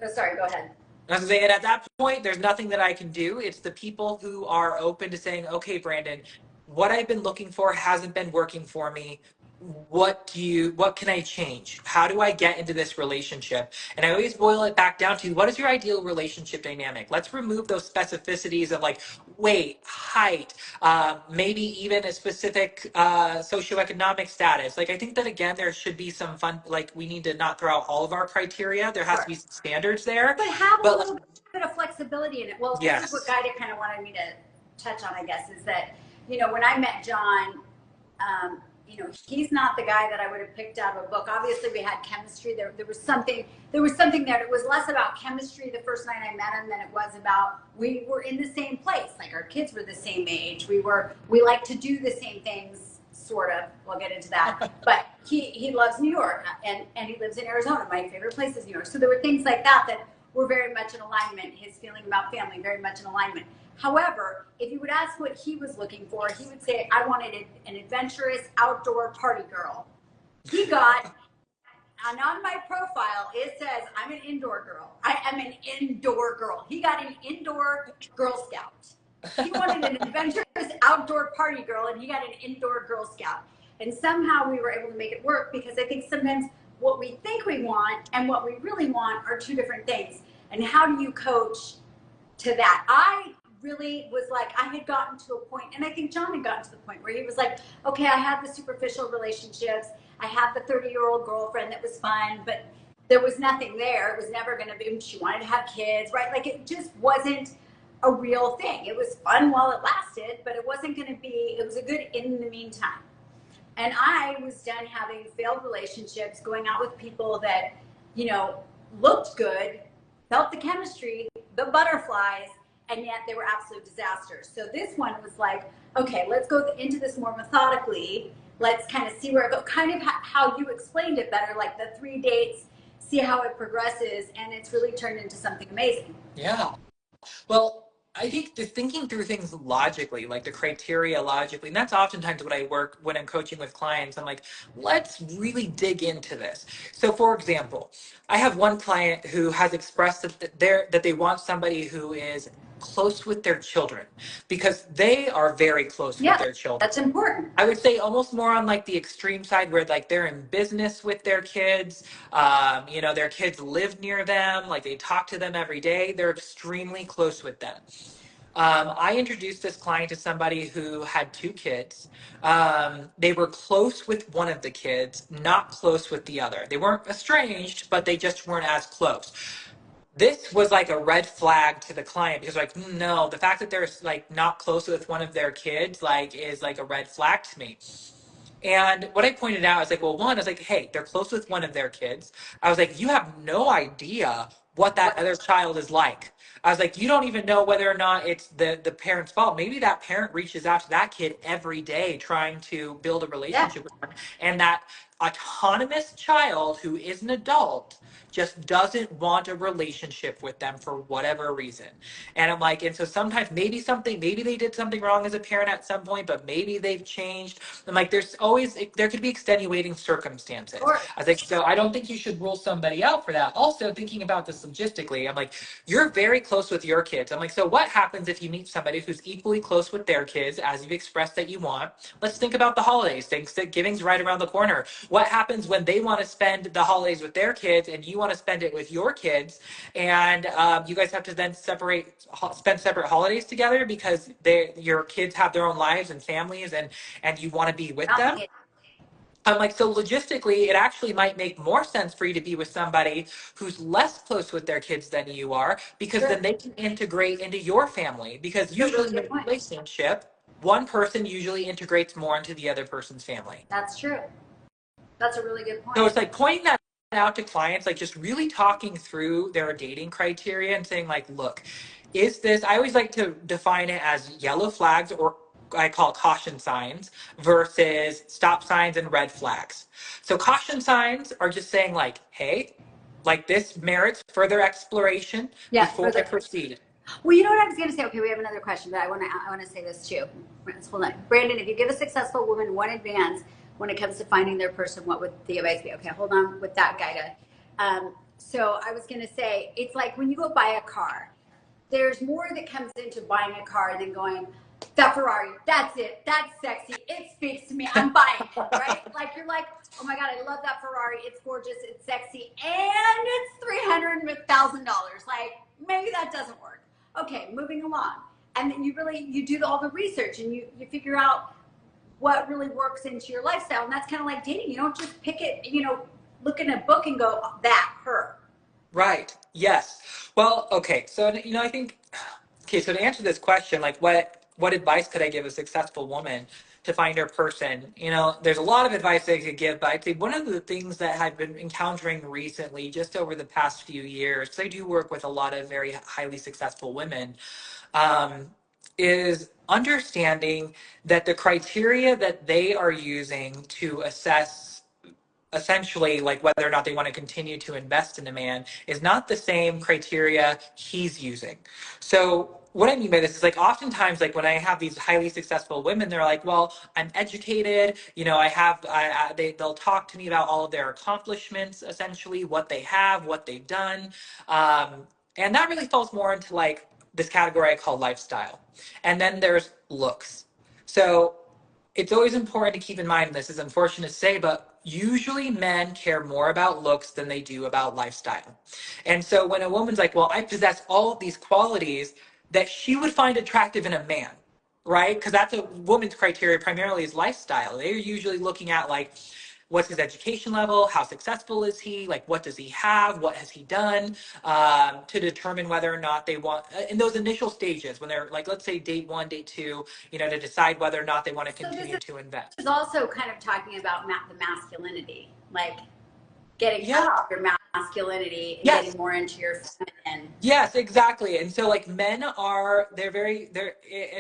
oh, sorry, go ahead. I was saying, at that point, there's nothing that I can do. It's the people who are open to saying, okay, Brandon, what I've been looking for hasn't been working for me. What can I change? How do I get into this relationship? And I always boil it back down to what is your ideal relationship dynamic? Let's remove those specificities of like weight, height, maybe even a specific socioeconomic status. Like, I think that again, there should be some fun, like, we need to not throw out all of our criteria. There has to be some standards there. But have a But little bit of flexibility in it. Well, this is what yes. Guida kind of wanted me to touch on, I guess, is that, you know, when I met John, you know, he's not the guy that I would have picked out of a book. Obviously, we had chemistry. There was something there. It was less about chemistry the first night I met him than it was about we were in the same place. Like our kids were the same age. We like to do the same things, sort of. We'll get into that. But he loves New York and he lives in Arizona. My favorite place is New York. So there were things like that were very much in alignment. His feeling about family, very much in alignment. However, if you would ask what he was looking for, he would say, I wanted an adventurous outdoor party girl. He got, and on my profile, it says, I'm an indoor girl. I am an indoor girl. He got an indoor Girl Scout. He wanted an adventurous outdoor party girl, and he got an indoor Girl Scout. And somehow we were able to make it work because I think sometimes what we think we want and what we really want are two different things. And how do you coach to that? I really was like, I had gotten to a point, and I think John had gotten to the point where he was like, okay, I had the superficial relationships. I had the 30-year-old girlfriend that was fun, but there was nothing there. It was never going to be, she wanted to have kids, right? Like it just wasn't a real thing. It was fun while it lasted, but it wasn't going to be, it was a good in the meantime. And I was done having failed relationships, going out with people that, you know, looked good, felt the chemistry, the butterflies, and yet they were absolute disasters. So this one was like, okay, let's go into this more methodically. Let's kind of see where it goes, kind of how you explained it better, like the 3 dates, see how it progresses, and it's really turned into something amazing. Yeah. Well, I think the thinking through things logically, like the criteria logically, and that's oftentimes what I work when I'm coaching with clients. I'm like, let's really dig into this. So, for example, I have one client who has expressed that they want somebody who is close with their children because they are very close with their children. That's important. I would say almost more on like the extreme side where like they're in business with their kids. You know, their kids live near them, like they talk to them every day. They're extremely close with them. I introduced this client to somebody who had two kids. They were close with one of the kids, not close with the other. They weren't estranged, but they just weren't as close. This was like a red flag to the client because like, no, the fact that they're like not close with one of their kids like is like a red flag to me. And what I pointed out is like, well, one, I was like, hey, they're close with one of their kids. I was like, you have no idea what that other child is like. I was like, you don't even know whether or not it's the parent's fault. Maybe that parent reaches out to that kid every day trying to build a relationship with them. And that autonomous child who is an adult just doesn't want a relationship with them for whatever reason. And I'm like, and so sometimes maybe they did something wrong as a parent at some point, but maybe they've changed. I'm like, there could be extenuating circumstances. I was like, so I don't think you should rule somebody out for that. Also, thinking about this logistically, I'm like, you're very close with your kids. I'm like, so what happens if you meet somebody who's equally close with their kids as you've expressed that you want? Let's think about the holidays. Thanksgiving's right around the corner. What happens when they want to spend the holidays with their kids and you want to spend it with your kids, and you guys have to then spend separate holidays together because your kids have their own lives and families, and you want to be with them. I'm like, so logistically, it actually might make more sense for you to be with somebody who's less close with their kids than you are, because then they can integrate into your family. Because usually in a relationship, one person usually integrates more into the other person's family. That's true. That's a really good point. So it's like pointing that out to clients, like just really talking through their dating criteria and saying like, look, is this, I always like to define it as yellow flags, or I call it caution signs, versus stop signs and red flags. So caution signs are just saying like, hey, like this merits further exploration before I proceed. Well, you know what I was going to say? Okay, we have another question, but I want to say this too. Hold on. Brandon, if you give a successful woman one advance when it comes to finding their person, what would the advice be? Okay, hold on with that guy. So I was going to say, it's like when you go buy a car, there's more that comes into buying a car than going, that Ferrari, that's it, that's sexy, it speaks to me, I'm buying it, right? Like you're like, oh my God, I love that Ferrari, it's gorgeous, it's sexy, and it's $300,000. Like maybe that doesn't work. Okay, moving along. And then you do all the research and you figure out what really works into your lifestyle. And that's kind of like dating. You don't just pick it, look in a book and go, that, her. Right. Yes. Well, okay. So, I think, okay, so to answer this question, like what advice could I give a successful woman to find her person? There's a lot of advice I could give, but I'd say one of the things that I've been encountering recently, just over the past few years, because I do work with a lot of very highly successful women, is understanding that the criteria that they are using to assess essentially like whether or not they want to continue to invest in a man is not the same criteria he's using. So what I mean by this is like oftentimes like when I have these highly successful women, they're like, well, I'm educated, they'll talk to me about all of their accomplishments, essentially what they have, what they've done, and that really falls more into like this category I call lifestyle. And then there's looks. So it's always important to keep in mind, this is unfortunate to say, but usually men care more about looks than they do about lifestyle. And so when a woman's like, well, I possess all of these qualities that she would find attractive in a man, right? Because that's a woman's criteria primarily is lifestyle. They're usually looking at like, what's his education level? How successful is he? Like, what does he have? What has he done? To determine whether or not they want, in those initial stages, when they're like, let's say date 1, date 2, to decide whether or not they want to continue to invest. This is also kind of talking about the masculinity, like getting out of your masculinity and getting more into your feminine. Yes, exactly. And so like men and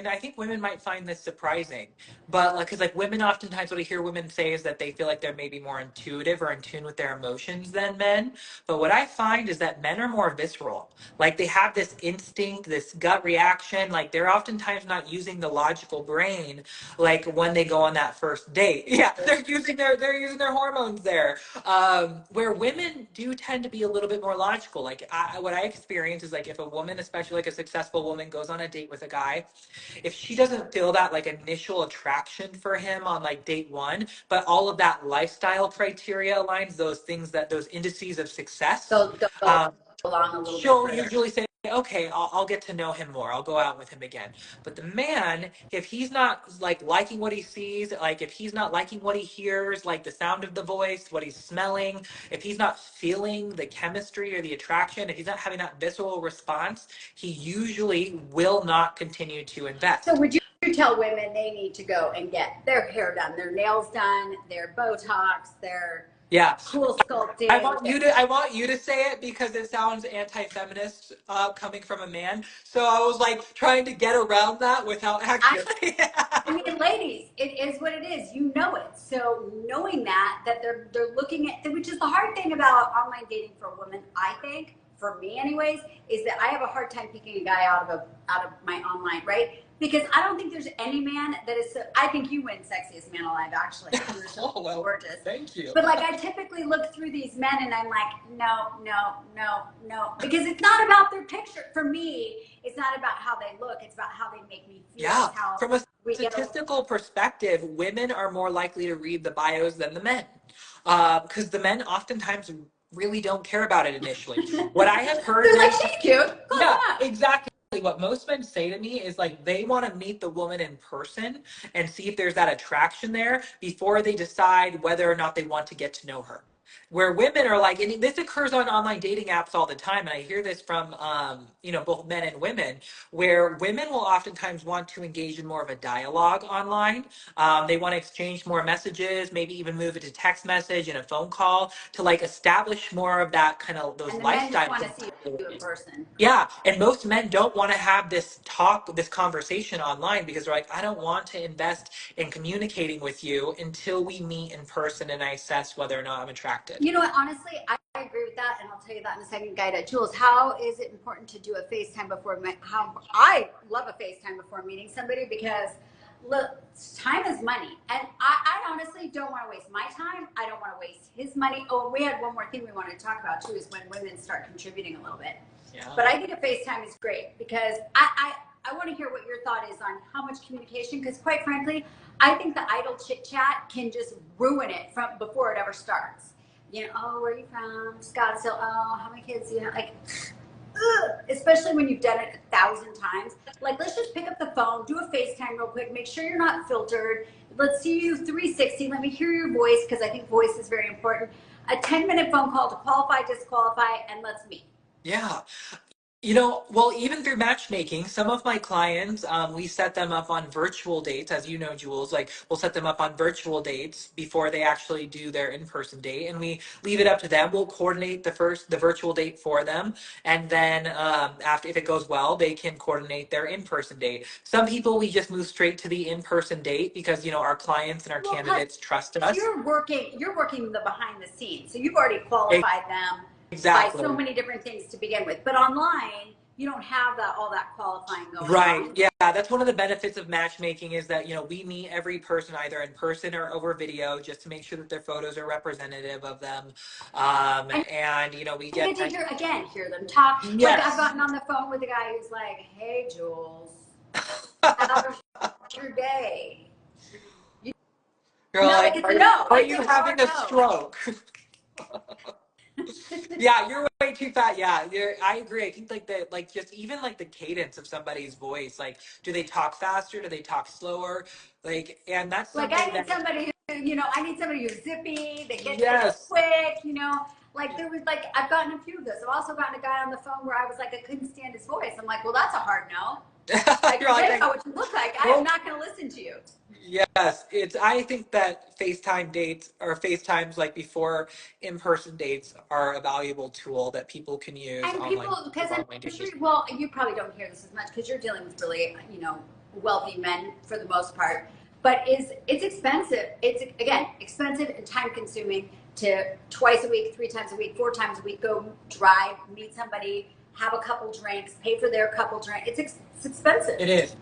I think women might find this surprising, but like, cause like women oftentimes what I hear women say is that they feel like they're maybe more intuitive or in tune with their emotions than men. But what I find is that men are more visceral. Like they have this instinct, this gut reaction. Like they're oftentimes not using the logical brain, like when they go on that first date. Yeah, they're using their hormones there. Where women do tend to be a little bit more logical. Like what I experience is like if a woman, especially like a successful woman, goes on a date with a guy, if she doesn't feel that like initial attraction for him on like date 1, but all of that lifestyle criteria aligns, those indices of success, so go along a little she'll usually say, okay, I'll get to know him more. I'll go out with him again. But the man, if he's not like liking what he sees, like if he's not liking what he hears, like the sound of the voice, what he's smelling, if he's not feeling the chemistry or the attraction, if he's not having that visceral response, he usually will not continue to invest. So would you tell women they need to go and get their hair done, their nails done, their Botox, their cool sculpting? I want you to say it because it sounds anti-feminist coming from a man. So I was like trying to get around that without actually. I mean, ladies, it is what it is. You know it. So knowing that they're looking at, which is the hard thing about online dating for a woman, I think, for me anyways, is that I have a hard time picking a guy out of my online, right? because I don't think there's any man that is so, I think you win sexiest man alive, actually. You're so Oh, well, gorgeous. thank you. But like, I typically look through these men and I'm like, no, no, no, no. Because it's not about their picture. For me, it's not about how they look. It's about how they make me feel. Yeah. How From a we statistical perspective, women are more likely to read the bios than the men. Because the men oftentimes really don't care about it initially. What I have heard They're very like, she's cute. Close yeah, enough. exactly. What most men say to me is like they want to meet the woman in person and see if there's that attraction there before they decide whether or not they want to get to know her. Where women are like, and this occurs on online dating apps all the time, and I hear this from, both men and women, where women will oftentimes want to engage in more of a dialogue online. They want to exchange more messages, maybe even move it to text message and a phone call to like establish more of that kind of those And the men just lifestyle. want to see you in person. Yeah, and most men don't want to have this talk, this conversation online because they're like, I don't want to invest in communicating with you until we meet in person and I assess whether or not I'm attracted. You know what? Honestly, I agree with that, and I'll tell you that in a second. Guida, Jules, how is it important to do a FaceTime before? How I love a FaceTime before meeting somebody because look, time is money, and I honestly don't want to waste my time. I don't want to waste his money. Oh, we had one more thing we wanted to talk about too, is when women start contributing a little bit. Yeah. But I think a FaceTime is great because I want to hear what your thought is on how much communication, because quite frankly, I think the idle chit chat can just ruin it from before it ever starts. You know, oh, where are you from? Scottsdale. Oh, how many kids do you have? Like, ugh, especially when you've done it 1,000 times. Like, let's just pick up the phone, do a FaceTime real quick, make sure you're not filtered. Let's see you 360. Let me hear your voice because I think voice is very important. A 10-minute phone call to qualify, disqualify, and let's meet. Yeah. Well, even through matchmaking, some of my clients, we set them up on virtual dates, as you know, Jules. Like, we'll set them up on virtual dates before they actually do their in-person date, and we leave it up to them. We'll coordinate the virtual date for them, and then after, if it goes well, they can coordinate their in-person date. Some people we just move straight to the in-person date because our clients and our candidates trust us. You're working the behind the scenes, so you've already qualified them. Exactly. By so many different things to begin with. But online, you don't have all that qualifying going Right. on. Yeah, that's one of the benefits of matchmaking is that, we meet every person either in person or over video just to make sure that their photos are representative of them. And we get to hear them talk. Yes. Like, I've gotten on the phone with a guy who's like, hey, Jules, how was your day? You're like, are you having a stroke? Yeah, you're way too fat. Yeah, I agree. I think like just even like the cadence of somebody's voice. Like, do they talk faster? Do they talk slower? Like, and that's like I need somebody who, I need somebody who's zippy. They get yes. quick. Like there was like I've gotten a few of those. I've also gotten a guy on the phone where I was like I couldn't stand his voice. I'm like, well, that's a hard no. Like, you're like, know what you look like. I'm not going to listen to you. Yes, I think that FaceTime dates or FaceTimes like before in-person dates are a valuable tool that people can use. And people, because I'm sure, well, you probably don't hear this as much because you're dealing with really, wealthy men for the most part. But it's expensive. It's again expensive and time consuming to twice a week, 3 times a week, 4 times a week go drive, meet somebody, have a couple drinks, pay for their couple drinks. It's expensive. It is.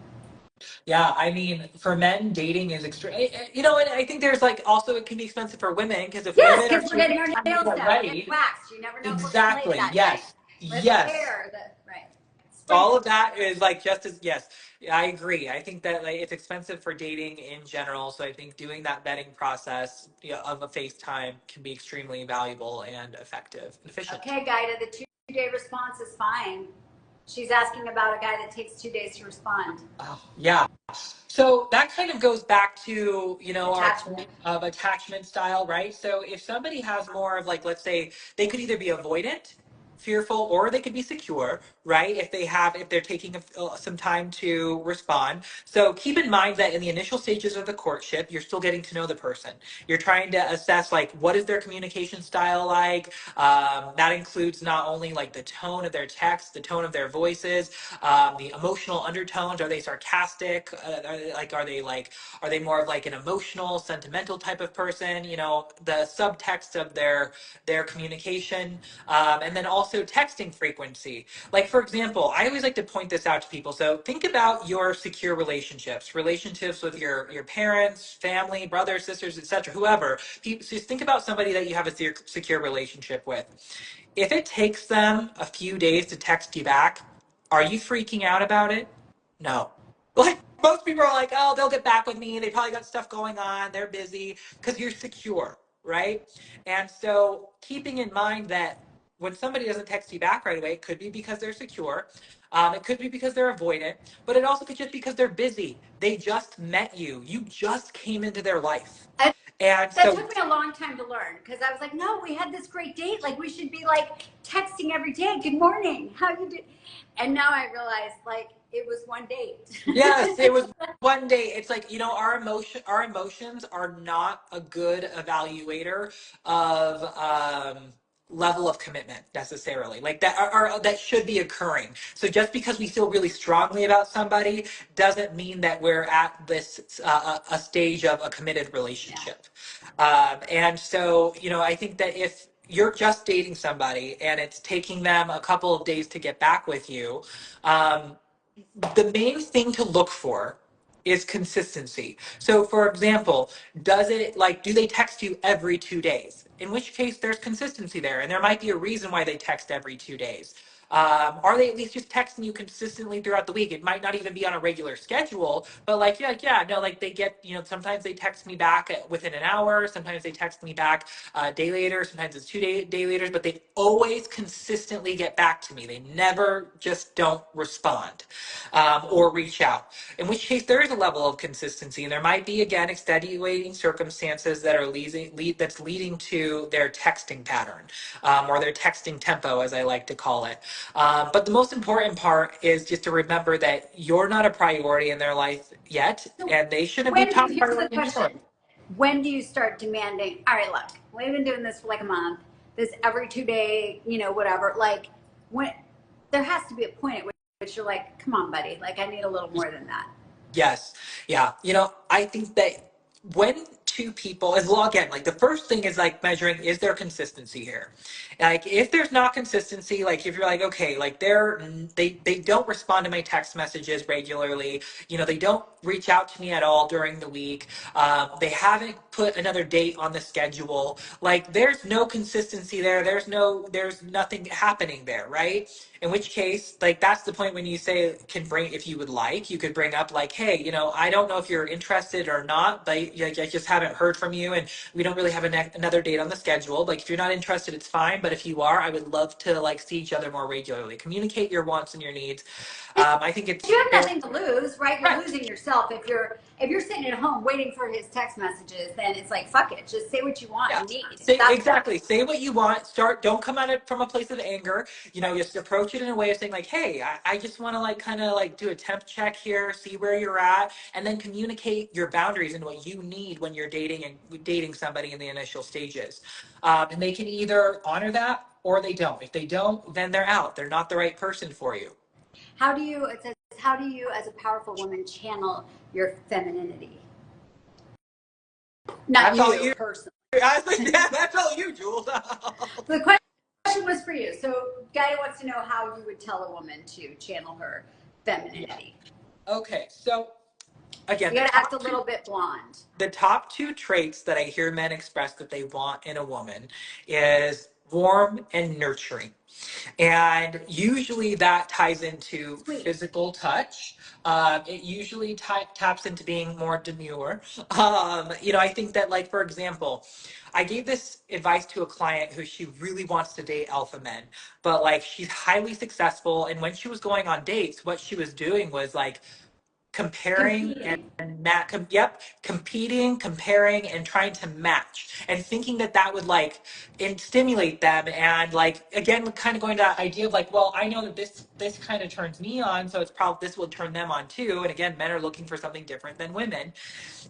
Yeah, I mean, for men, dating is extreme. And I think there's like also it can be expensive for women because if women are we're getting our nails done, getting waxed, you never know. Exactly. Yes. Yes. Right. All of that is like just as yes. I agree. I think that like it's expensive for dating in general, so I think doing that vetting process of a FaceTime can be extremely valuable and effective and efficient. Okay, Guida, the 2-day response is fine. She's asking about a guy that takes 2 days to respond. Yeah. So that kind of goes back to, Attachment. our point of attachment style, right? So if somebody has more of like, let's say they could either be avoidant, fearful, or they could be secure, right? If they're taking some time to respond. So keep in mind that in the initial stages of the courtship, you're still getting to know the person. You're trying to assess like, what is their communication style like? That includes not only like the tone of their text, the tone of their voices, the emotional undertones. Are they sarcastic? Are they more of like an emotional, sentimental type of person? The subtext of their communication, and then also also texting frequency. Like, for example, I always like to point this out to people. So think about your secure relationships with your parents, family, brothers, sisters, etc., whoever. Just think about somebody that you have a secure relationship with. If it takes them a few days to text you back, are you freaking out about it? No. Like most people are like, oh, they'll get back with me. They probably got stuff going on. They're busy because you're secure, right? And so keeping in mind that when somebody doesn't text you back right away, it could be because they're secure. It could be because they're avoidant, but it also could just because they're busy. They just met you. You just came into their life. And that so took me a long time to learn because I was like, no, we had this great date. Like we should be like texting every day. Good morning. How you do? And now I realize like it was one date. yes, it was one day. It's like, our emotions are not a good evaluator of level of commitment necessarily. Like that should be occurring. So just because we feel really strongly about somebody doesn't mean that we're at this a stage of a committed relationship. And so, I think that if you're just dating somebody and it's taking them a couple of days to get back with you, the main thing to look for is consistency. So, for example, do they text you every 2 days? In which case, there's consistency there, and there might be a reason why they text every 2 days. Are they at least just texting you consistently throughout the week? It might not even be on a regular schedule, but yeah, no, like they get, sometimes they text me back within an hour, sometimes they text me back a day later, sometimes it's day later, but they always consistently get back to me. They never just don't respond or reach out. In which case, there is a level of consistency, and there might be again extenuating circumstances that are that's leading to their texting pattern or their texting tempo, as I like to call it. But the most important part is just to remember that you're not a priority in their life yet, and they shouldn't be top Here's the priority in yours. question. When do you start demanding, all right, look, we've been doing this for like a month, this every 2 day, whatever. Like when there has to be a point at which you're like, come on, buddy, like I need a little more than that. Yes. Yeah. I think that when two people, as well, again, like the first thing is like measuring, is there consistency here? Like if there's not consistency, like if you're like, okay, like they don't respond to my text messages regularly, they don't reach out to me at all during the week. They haven't put another date on the schedule. Like there's no consistency there. There's nothing happening there, right? In which case, like that's the point when you say if you would like, you could bring up like, hey, I don't know if you're interested or not, but I just haven't heard from you, and we don't really have another date on the schedule. Like if you're not interested, it's fine, but if you are, I would love to like see each other more regularly. Communicate your wants and your needs. I think it's You have nothing to lose, right? You're right. losing yourself if you're sitting at home waiting for his text messages. Then it's like fuck it, just say what you want Yeah. and need. Exactly. Say what you want. Don't come at it from a place of anger. Just approach it in a way of saying like, hey, I just want to like kind of like do a temp check here, see where you're at, and then communicate your boundaries and what you need when you're dating somebody in the initial stages. And they can either honor that or they don't. If they don't, then they're out. They're not the right person for you. It says, how do you as a powerful woman channel your femininity? Not you personally. That's all you, Jules. The question was for you. So Gaia wants to know how you would tell a woman to channel her femininity. Okay, so again, you gotta act a little bit blonde. The top two traits that I hear men express that they want in a woman is warm and nurturing. And usually that ties into physical touch. It usually taps into being more demure. I think that, like, for example, I gave this advice to a client who she really wants to date alpha men, but like she's highly successful. And when she was going on dates, what she was doing was like comparing competing, comparing, and trying to match, and thinking that would like stimulate them, and like again, kind of going to that idea of like, well, I know that this kind of turns me on, so it's probably this will turn them on too. And again, men are looking for something different than women,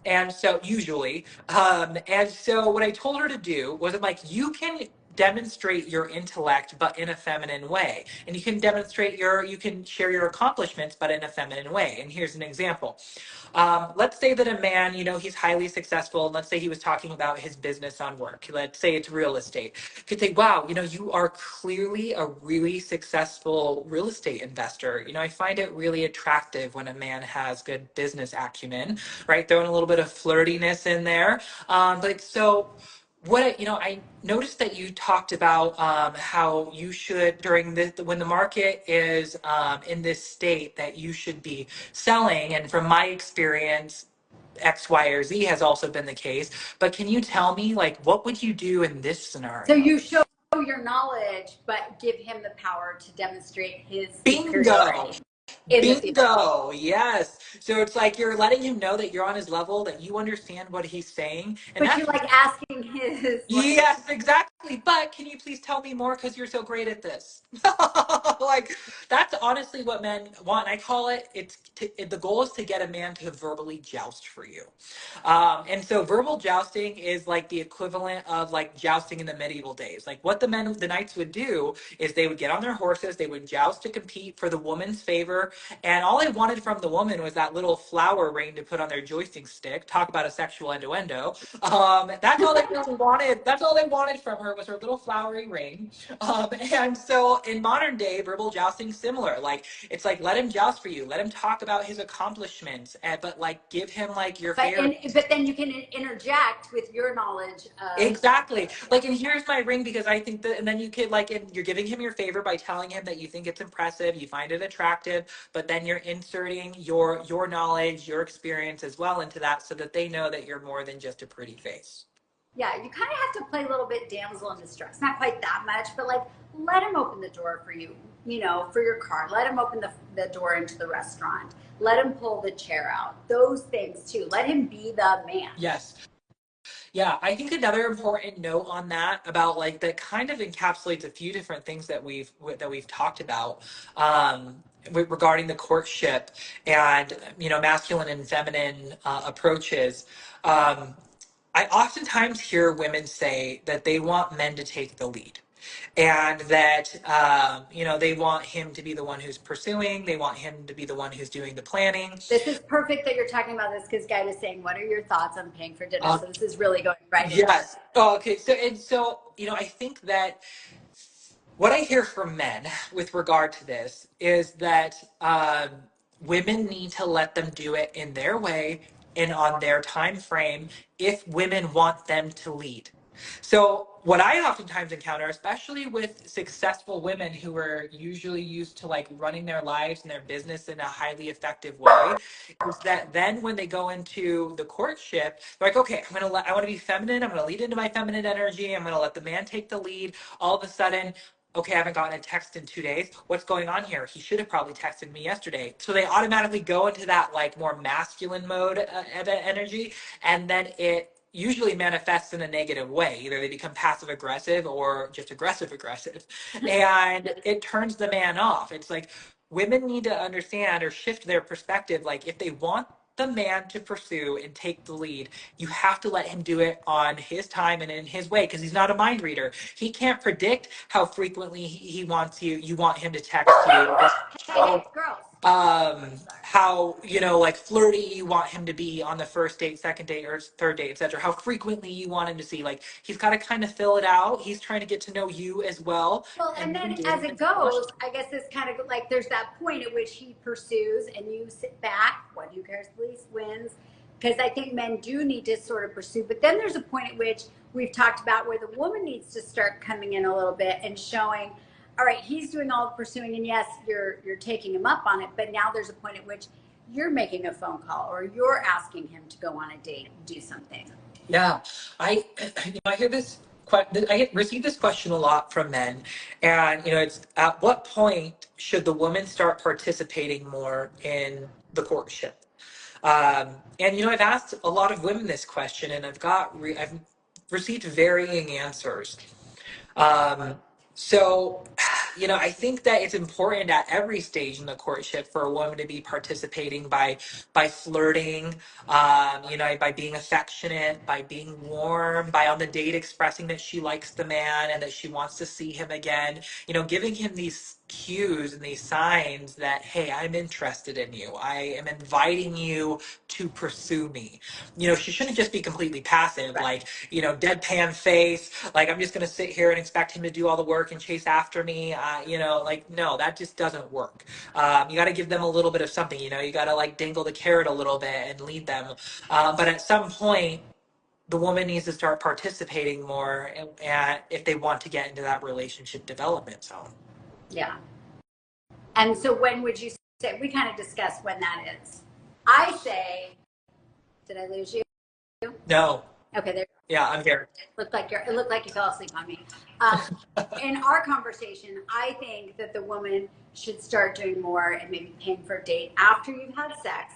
and so usually, and so what I told her to do was, I'm like, you can demonstrate your intellect, but in a feminine way. And you can share your accomplishments, but in a feminine way. And here's an example. Let's say that a man, he's highly successful. And let's say he was talking about his business on work. Let's say it's real estate. Could say, wow, you are clearly a really successful real estate investor. I find it really attractive when a man has good business acumen, right? Throwing a little bit of flirtiness in there. So I noticed that you talked about how you should, during when the market is in this state, that you should be selling. And from my experience, X, Y, or Z has also been the case. But can you tell me, like, what would you do in this scenario? So you show your knowledge, but give him the power to demonstrate his Bingo. superiority in the field. Bingo. Yes. So it's like you're letting him know that you're on his level, that you understand what he's saying. And But that's you're like asking his. yes, exactly. But can you please tell me more because you're so great at this? Like that's honestly what men want. And I call it. The goal is to get a man to verbally joust for you. And so verbal jousting is like the equivalent of like jousting in the medieval days. Like what the knights would do is they would get on their horses, they would joust to compete for the woman's favor, and all they wanted from the woman was that little flower ring to put on their joisting stick. Talk about a sexual innuendo. That's all they really wanted. That's all they wanted from her was her little flowery ring. And so in modern day, verbal jousting similar. Like it's like let him joust for you, let him talk about his accomplishments, but like give him like your favorite. But then you can interject with your knowledge. Exactly. Like, and here's my ring because I think that, and then you could like, and you're giving him your favor by telling him that you think it's impressive, you find it attractive, but then you're inserting your knowledge, your experience as well into that, so that they know that you're more than just a pretty face. Yeah, you kind of have to play a little bit damsel in distress. Not quite that much, but like let him open the door for you, for your car. Let him open the door into the restaurant. Let him pull the chair out. Those things too. Let him be the man. Yes. Yeah, I think another important note on that about like that kind of encapsulates a few different things that we've talked about regarding the courtship and masculine and feminine approaches. I oftentimes hear women say that they want men to take the lead. And that they want him to be the one who's pursuing. They want him to be the one who's doing the planning. This is perfect that you're talking about this because Guy is saying, "What are your thoughts on paying for dinner?" So this is really going right. Yes. Oh, okay. So I think that what I hear from men with regard to this is that women need to let them do it in their way and on their time frame if women want them to lead. So what I oftentimes encounter, especially with successful women who are usually used to like running their lives and their business in a highly effective way, is that then when they go into the courtship, they're like, okay, I want to be feminine. I'm going to lead into my feminine energy. I'm going to let the man take the lead. All of a sudden, okay, I haven't gotten a text in 2 days. What's going on here? He should have probably texted me yesterday. So they automatically go into that like more masculine mode energy, and then it usually manifests in a negative way. Either they become passive aggressive or just aggressive, and it turns the man off. It's like women need to understand or shift their perspective. Like if they want the man to pursue and take the lead, you have to let him do it on his time and in his way because he's not a mind reader. He can't predict how frequently he wants you want him to text you. Hey, girls. How like flirty you want him to be on the first date, second date, or third date, etc. How frequently you want him to see. Like he's got to kind of fill it out. He's trying to get to know you as well. Well, and then as it goes, I guess it's kind of like there's that point at which he pursues and you sit back. What do you cares? Least wins. Because I think men do need to sort of pursue, but then there's a point at which we've talked about where the woman needs to start coming in a little bit and showing, all right, he's doing all the pursuing, and yes, you're taking him up on it, but now there's a point at which you're making a phone call or you're asking him to go on a date and do something. Yeah, I hear this. Receive this question a lot from men, and it's at what point should the woman start participating more in the courtship? And I've asked a lot of women this question, and I've received varying answers. So I think that it's important at every stage in the courtship for a woman to be participating by flirting, by being affectionate, by being warm, by on the date expressing that she likes the man and that she wants to see him again. Giving him these cues and these signs that, hey, I'm interested in you. I am inviting you to pursue me. She shouldn't just be completely passive, Right. like, deadpan face, like I'm just going to sit here and expect him to do all the work and chase after me. Like, no, that just doesn't work. You got to give them a little bit of something, you got to like dangle the carrot a little bit and lead them. But at some point, the woman needs to start participating more and if they want to get into that relationship development zone. Yeah. And so when would you say, we kind of discussed when that is. I say, did I lose you? No. Okay, there. Yeah, I'm here. It looked like you fell asleep on me. In our conversation, I think that the woman should start doing more and maybe paying for a date after you've had sex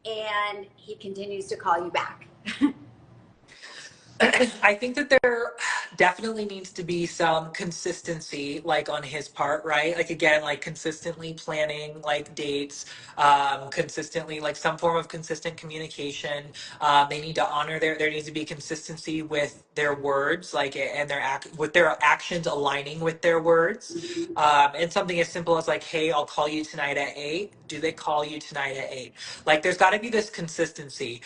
and he continues to call you back. I think that there definitely needs to be some consistency, like on his part, right? Like again, like consistently planning like dates, consistently like some form of consistent communication. They need to honor there needs to be consistency with their words, like and with their actions aligning with their words. And something as simple as like, hey, I'll call you tonight at 8. Do they call you tonight at 8? Like there's got to be this consistency.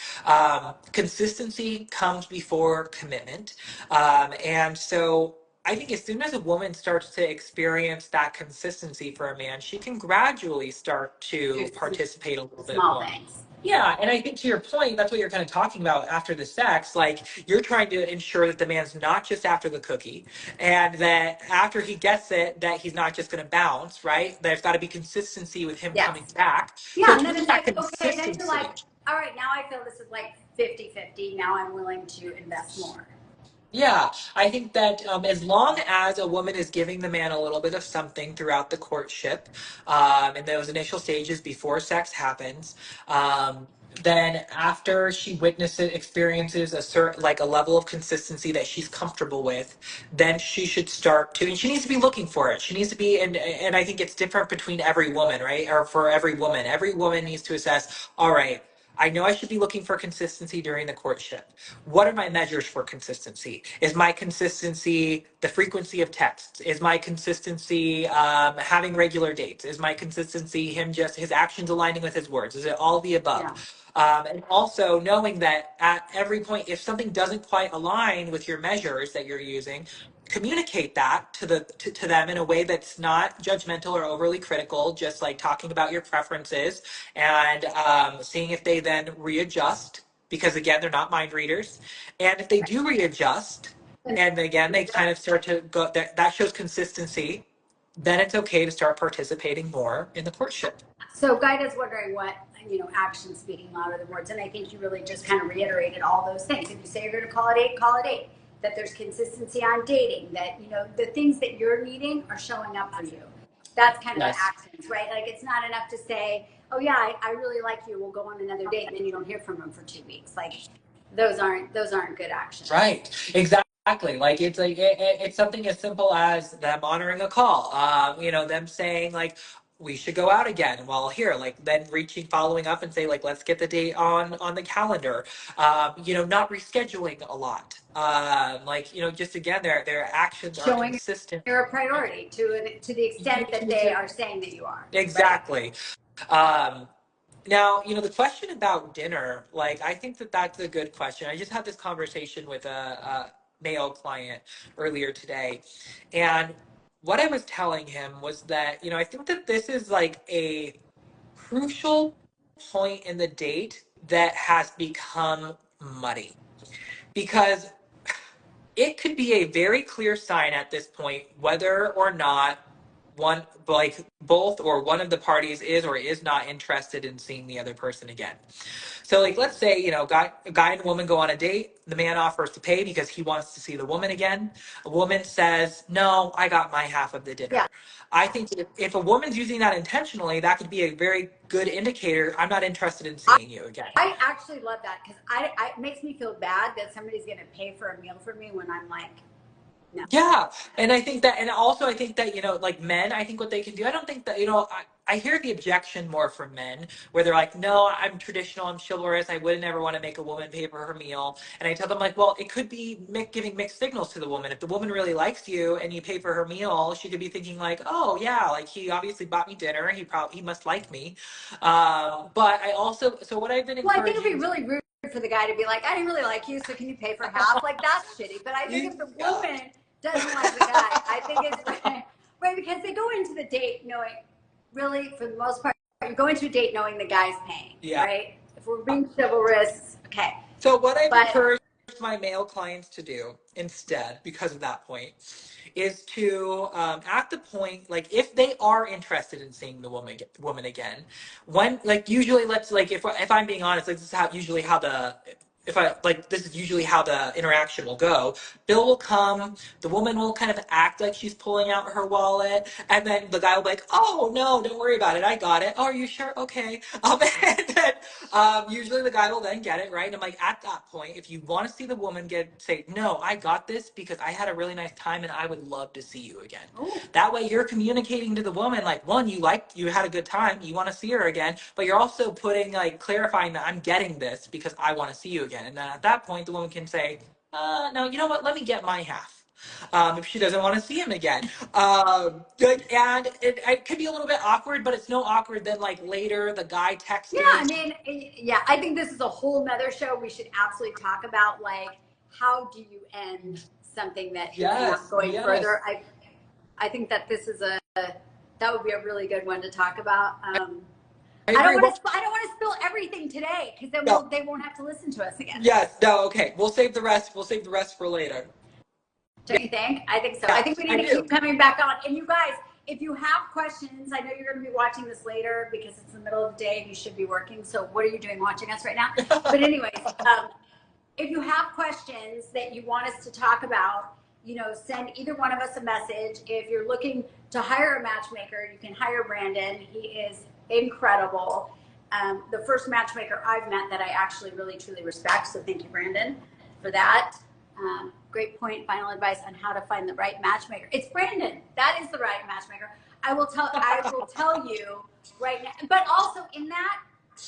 Consistency comes before commitment. And so I think as soon as a woman starts to experience that consistency for a man, she can gradually start to participate a little bit Small more. things. Yeah, and I think to your point, that's what you're kind of talking about after the sex. Like you're trying to ensure that the man's not just after the cookie, and that after he gets it, that he's not just going to bounce. Right? There's got to be consistency with him Yes. coming back. Yeah, So and then keeping it's that like, okay, then you're like, consistency. all right, now I feel this is like 50-50. Now I'm willing to invest more. Yeah, I think that as long as a woman is giving the man a little bit of something throughout the courtship, in those initial stages before sex happens, then after she experiences like a level of consistency that she's comfortable with, then she should start to, and she needs to be looking for it. She needs to be, and I think it's different between every woman, right? Or for every woman. Every woman needs to assess, all right, I know I should be looking for consistency during the courtship. What are my measures for consistency? Is my consistency the frequency of texts? Is my consistency having regular dates? Is my consistency his actions aligning with his words? Is it all the above? Yeah. And also knowing that at every point, if something doesn't quite align with your measures that you're using, communicate that to them in a way that's not judgmental or overly critical, just like talking about your preferences and seeing if they then readjust, because again, they're not mind readers. And if they do readjust, and again, they kind of start to go, that shows consistency, then it's okay to start participating more in the courtship. So Guida's wondering what, actions speaking louder than words. And I think you really just kind of reiterated all those things. If you say you're going to call it 8, call it 8. That there's consistency on dating, that, the things that you're needing are showing up for you. That's kind of Yes. the actions, right? Like it's not enough to say, oh yeah, I really like you. We'll go on another date. And then you don't hear from him for 2 weeks. Like those aren't good actions. Right. Exactly. Like it's something as simple as them honoring a call. Them saying like we should go out again. Well, here, like then following up and say like let's get the date on the calendar. Not rescheduling a lot. Just again, their actions are Showing consistent. you're a priority to the extent that they are saying that you are. Exactly. Right? Now, the question about dinner, like, I think that that's a good question. I just had this conversation with a male client earlier today. And what I was telling him was that, I think that this is like a crucial point in the date that has become muddy. Because it could be a very clear sign at this point whether or not both or one of the parties is or is not interested in seeing the other person again. So like let's say, a guy and a woman go on a date, the man offers to pay because he wants to see the woman again. A woman says, no, I got my half of the dinner. Yeah. I think if a woman's using that intentionally, that could be a very good indicator. I'm not interested in seeing you again. I actually love that because it makes me feel bad that somebody's going to pay for a meal for me when I'm like, No. Yeah, and I think that, and also I think that, like men, I think what they can do, I don't think that, I hear the objection more from men where they're like, no, I'm traditional, I'm chivalrous, I wouldn't ever want to make a woman pay for her meal. And I tell them, like, well, it could be giving mixed signals to the woman. If the woman really likes you and you pay for her meal, she could be thinking, like, oh, yeah, like he obviously bought me dinner, he must like me. But I also, so what I've been Well, I think it'd be encouraging. really rude for the guy to be like, I didn't really like you, so can you pay for half? Like, that's shitty. But I think if the Yeah. woman doesn't like the guy, I think it's right because they go into the date knowing, really, for the most part, you go into a date knowing the guy's paying, Yeah. right? If we're being chivalrous, okay. So what I've But encouraged my male clients to do instead, because of that point, is to at the point, like if they are interested in seeing the woman again, when like usually let's like if I'm being honest, like this is how usually how the if I like this is usually how the interaction will go. Bill will come, the woman will kind of act like she's pulling out her wallet, and then the guy will be like, "Oh no, don't worry about it, I got it. Oh, are you sure? Okay." And then usually the guy will then get it, right? And I'm like, at that point, if you want to see the woman say, no, I got this because I had a really nice time and I would love to see you again. oh, That way you're communicating to the woman, like, one, you had a good time, you want to see her again, but you're also clarifying that I'm getting this because I want to see you again. And then at that point, the woman can say, no, you know what? Let me get my half. If she doesn't want to see him again. And it could be a little bit awkward, but it's no awkward than like later the guy yeah, texting. I mean, yeah, I think this is a whole nother show. We should absolutely talk about like how do you end something that is not Yes, going yes. further. I think that this is that would be a really good one to talk about. I agree. Well, I don't want to spill everything today because then no, they won't have to listen to us again. yes, no, okay. We'll save the rest. We'll save the rest for later. Don't you think? I think so. I think Yes, we I need to do. keep coming back on. And you guys, if you have questions, I know you're going to be watching this later because it's the middle of the day and you should be working. So what are you doing watching us right now? But anyways, if you have questions that you want us to talk about, send either one of us a message. If you're looking to hire a matchmaker, you can hire Brandon. He is incredible. The first matchmaker I've met that I actually really truly respect. So thank you, Brandon, for that. Great point. Final advice on how to find the right matchmaker. It's Brandon. That is the right matchmaker. I will tell you right now. But also in that,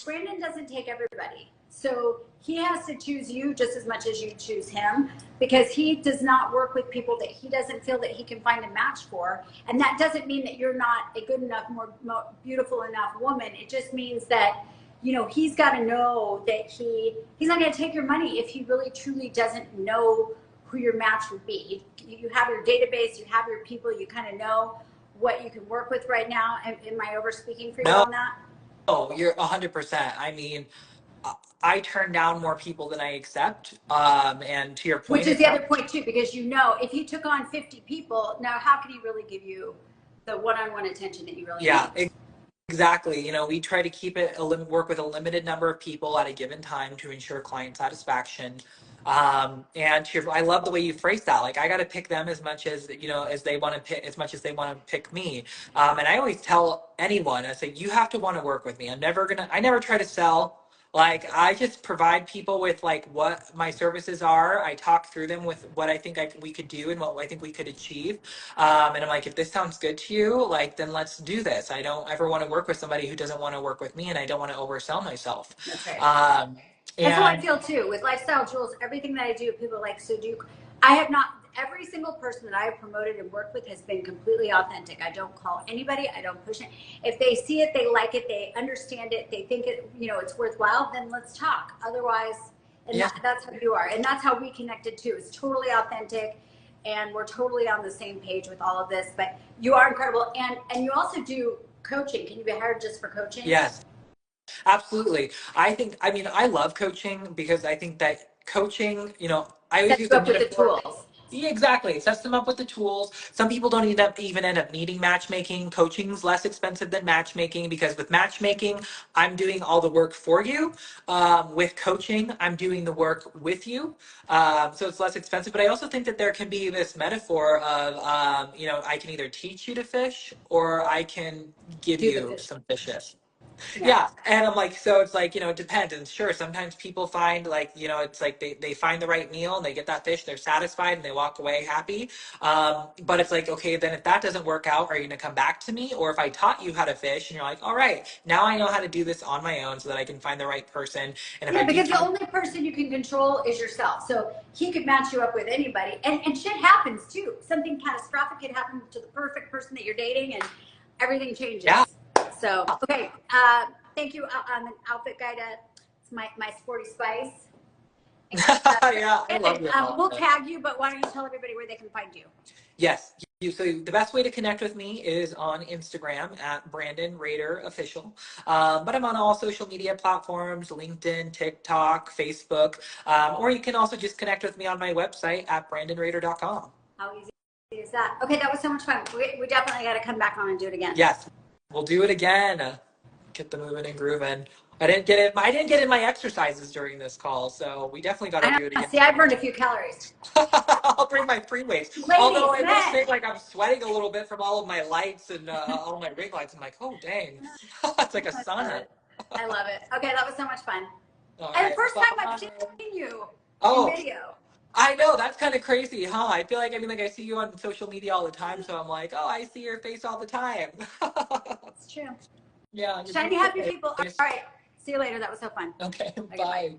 Brandon doesn't take everybody. So he has to choose you just as much as you choose him because he does not work with people that he doesn't feel that he can find a match for. And that doesn't mean that you're not a good enough, more beautiful enough woman. It just means that, he's got to know that he's not going to take your money if he really truly doesn't know who your match would be. You have your database, you have your people, you kind of know what you can work with right now. Am I over speaking for you No, on that? you're 100%. I mean, I turn down more people than I accept. And to your Which point, is it's the not. other point too, because if he took on 50 people, now how can he really give you the one-on-one attention that you really Yeah, need? exactly. We try to keep it work with a limited number of people at a given time to ensure client satisfaction. And I love the way you phrase that. Like I got to pick them as much as as they want to pick, as much as they want to pick me. And I always tell anyone, I say, you have to want to work with me. I never try to sell. Like I just provide people with like what my services are. I talk through them with what I think we could do and what I think we could achieve. And I'm like, if this sounds good to you, like, then let's do this. I don't ever want to work with somebody who doesn't want to work with me, and I don't want to oversell myself. That's right. Um, That's how I and feel too with Lifestyle Jewels. Everything that I do, people are like, so do you? I have not. Every single person that I have promoted and worked with has been completely authentic. I don't call anybody. I don't push it. If they see it, they like it, they understand it, they think it, it's worthwhile. Then let's talk. Otherwise, and yeah, that's how you are, and that's how we connected too. It's totally authentic, and we're totally on the same page with all of this. But you are incredible, and you also do coaching. Can you be hired just for coaching? yes, absolutely. I mean, I love coaching because I think that coaching, I always Set use you the up with the metaphor. tools. Yeah, exactly. It sets them up with the tools. Some people don't even end up needing matchmaking. Coaching's less expensive than matchmaking because with matchmaking, I'm doing all the work for you. With coaching, I'm doing the work with you. So it's less expensive. But I also think that there can be this metaphor of, I can either teach you to fish or I can give Do the you fish. some fishes. Yeah. And I'm like, so it's like, it depends. And sure, sometimes people find like, it's like they find the right meal and they get that fish, they're satisfied and they walk away happy. But it's like, okay, then if that doesn't work out, are you going to come back to me? Or if I taught you how to fish and you're like, all right, now I know how to do this on my own so that I can find the right person. And if I do because the only person you can control is yourself. So he could match you up with anybody. And shit happens too. Something catastrophic could happen to the perfect person that you're dating and everything changes. Yeah. So, okay. Thank you on the outfit guide. It's my sporty spice. Yeah, I love your We'll outfit. tag you, but why don't you tell everybody where they can find you? Yes. So the best way to connect with me is on Instagram at Brandon Rader Official. But I'm on all social media platforms, LinkedIn, TikTok, Facebook. Or you can also just connect with me on my website at brandonrader.com. How easy is that? Okay, that was so much fun. We definitely got to come back on and do it again. Yes, we'll do it again. Get the moving and grooving. I didn't get in my exercises during this call, so we definitely got to do it again. See, I burned a few calories. I'll bring my free weights. Although I will say, like, I'm sweating a little bit from all of my lights and all my ring lights. I'm like, oh dang, it's like a sauna. I love it. Okay, that was so much fun. All And right, the first time I've seen you in video. I know, that's kind of crazy, huh? I feel like, I see you on social media all the time, so I'm like, oh, I see your face all the time. It's true. Yeah. Shiny, happy people. All right. See you later. That was so fun. Okay, bye.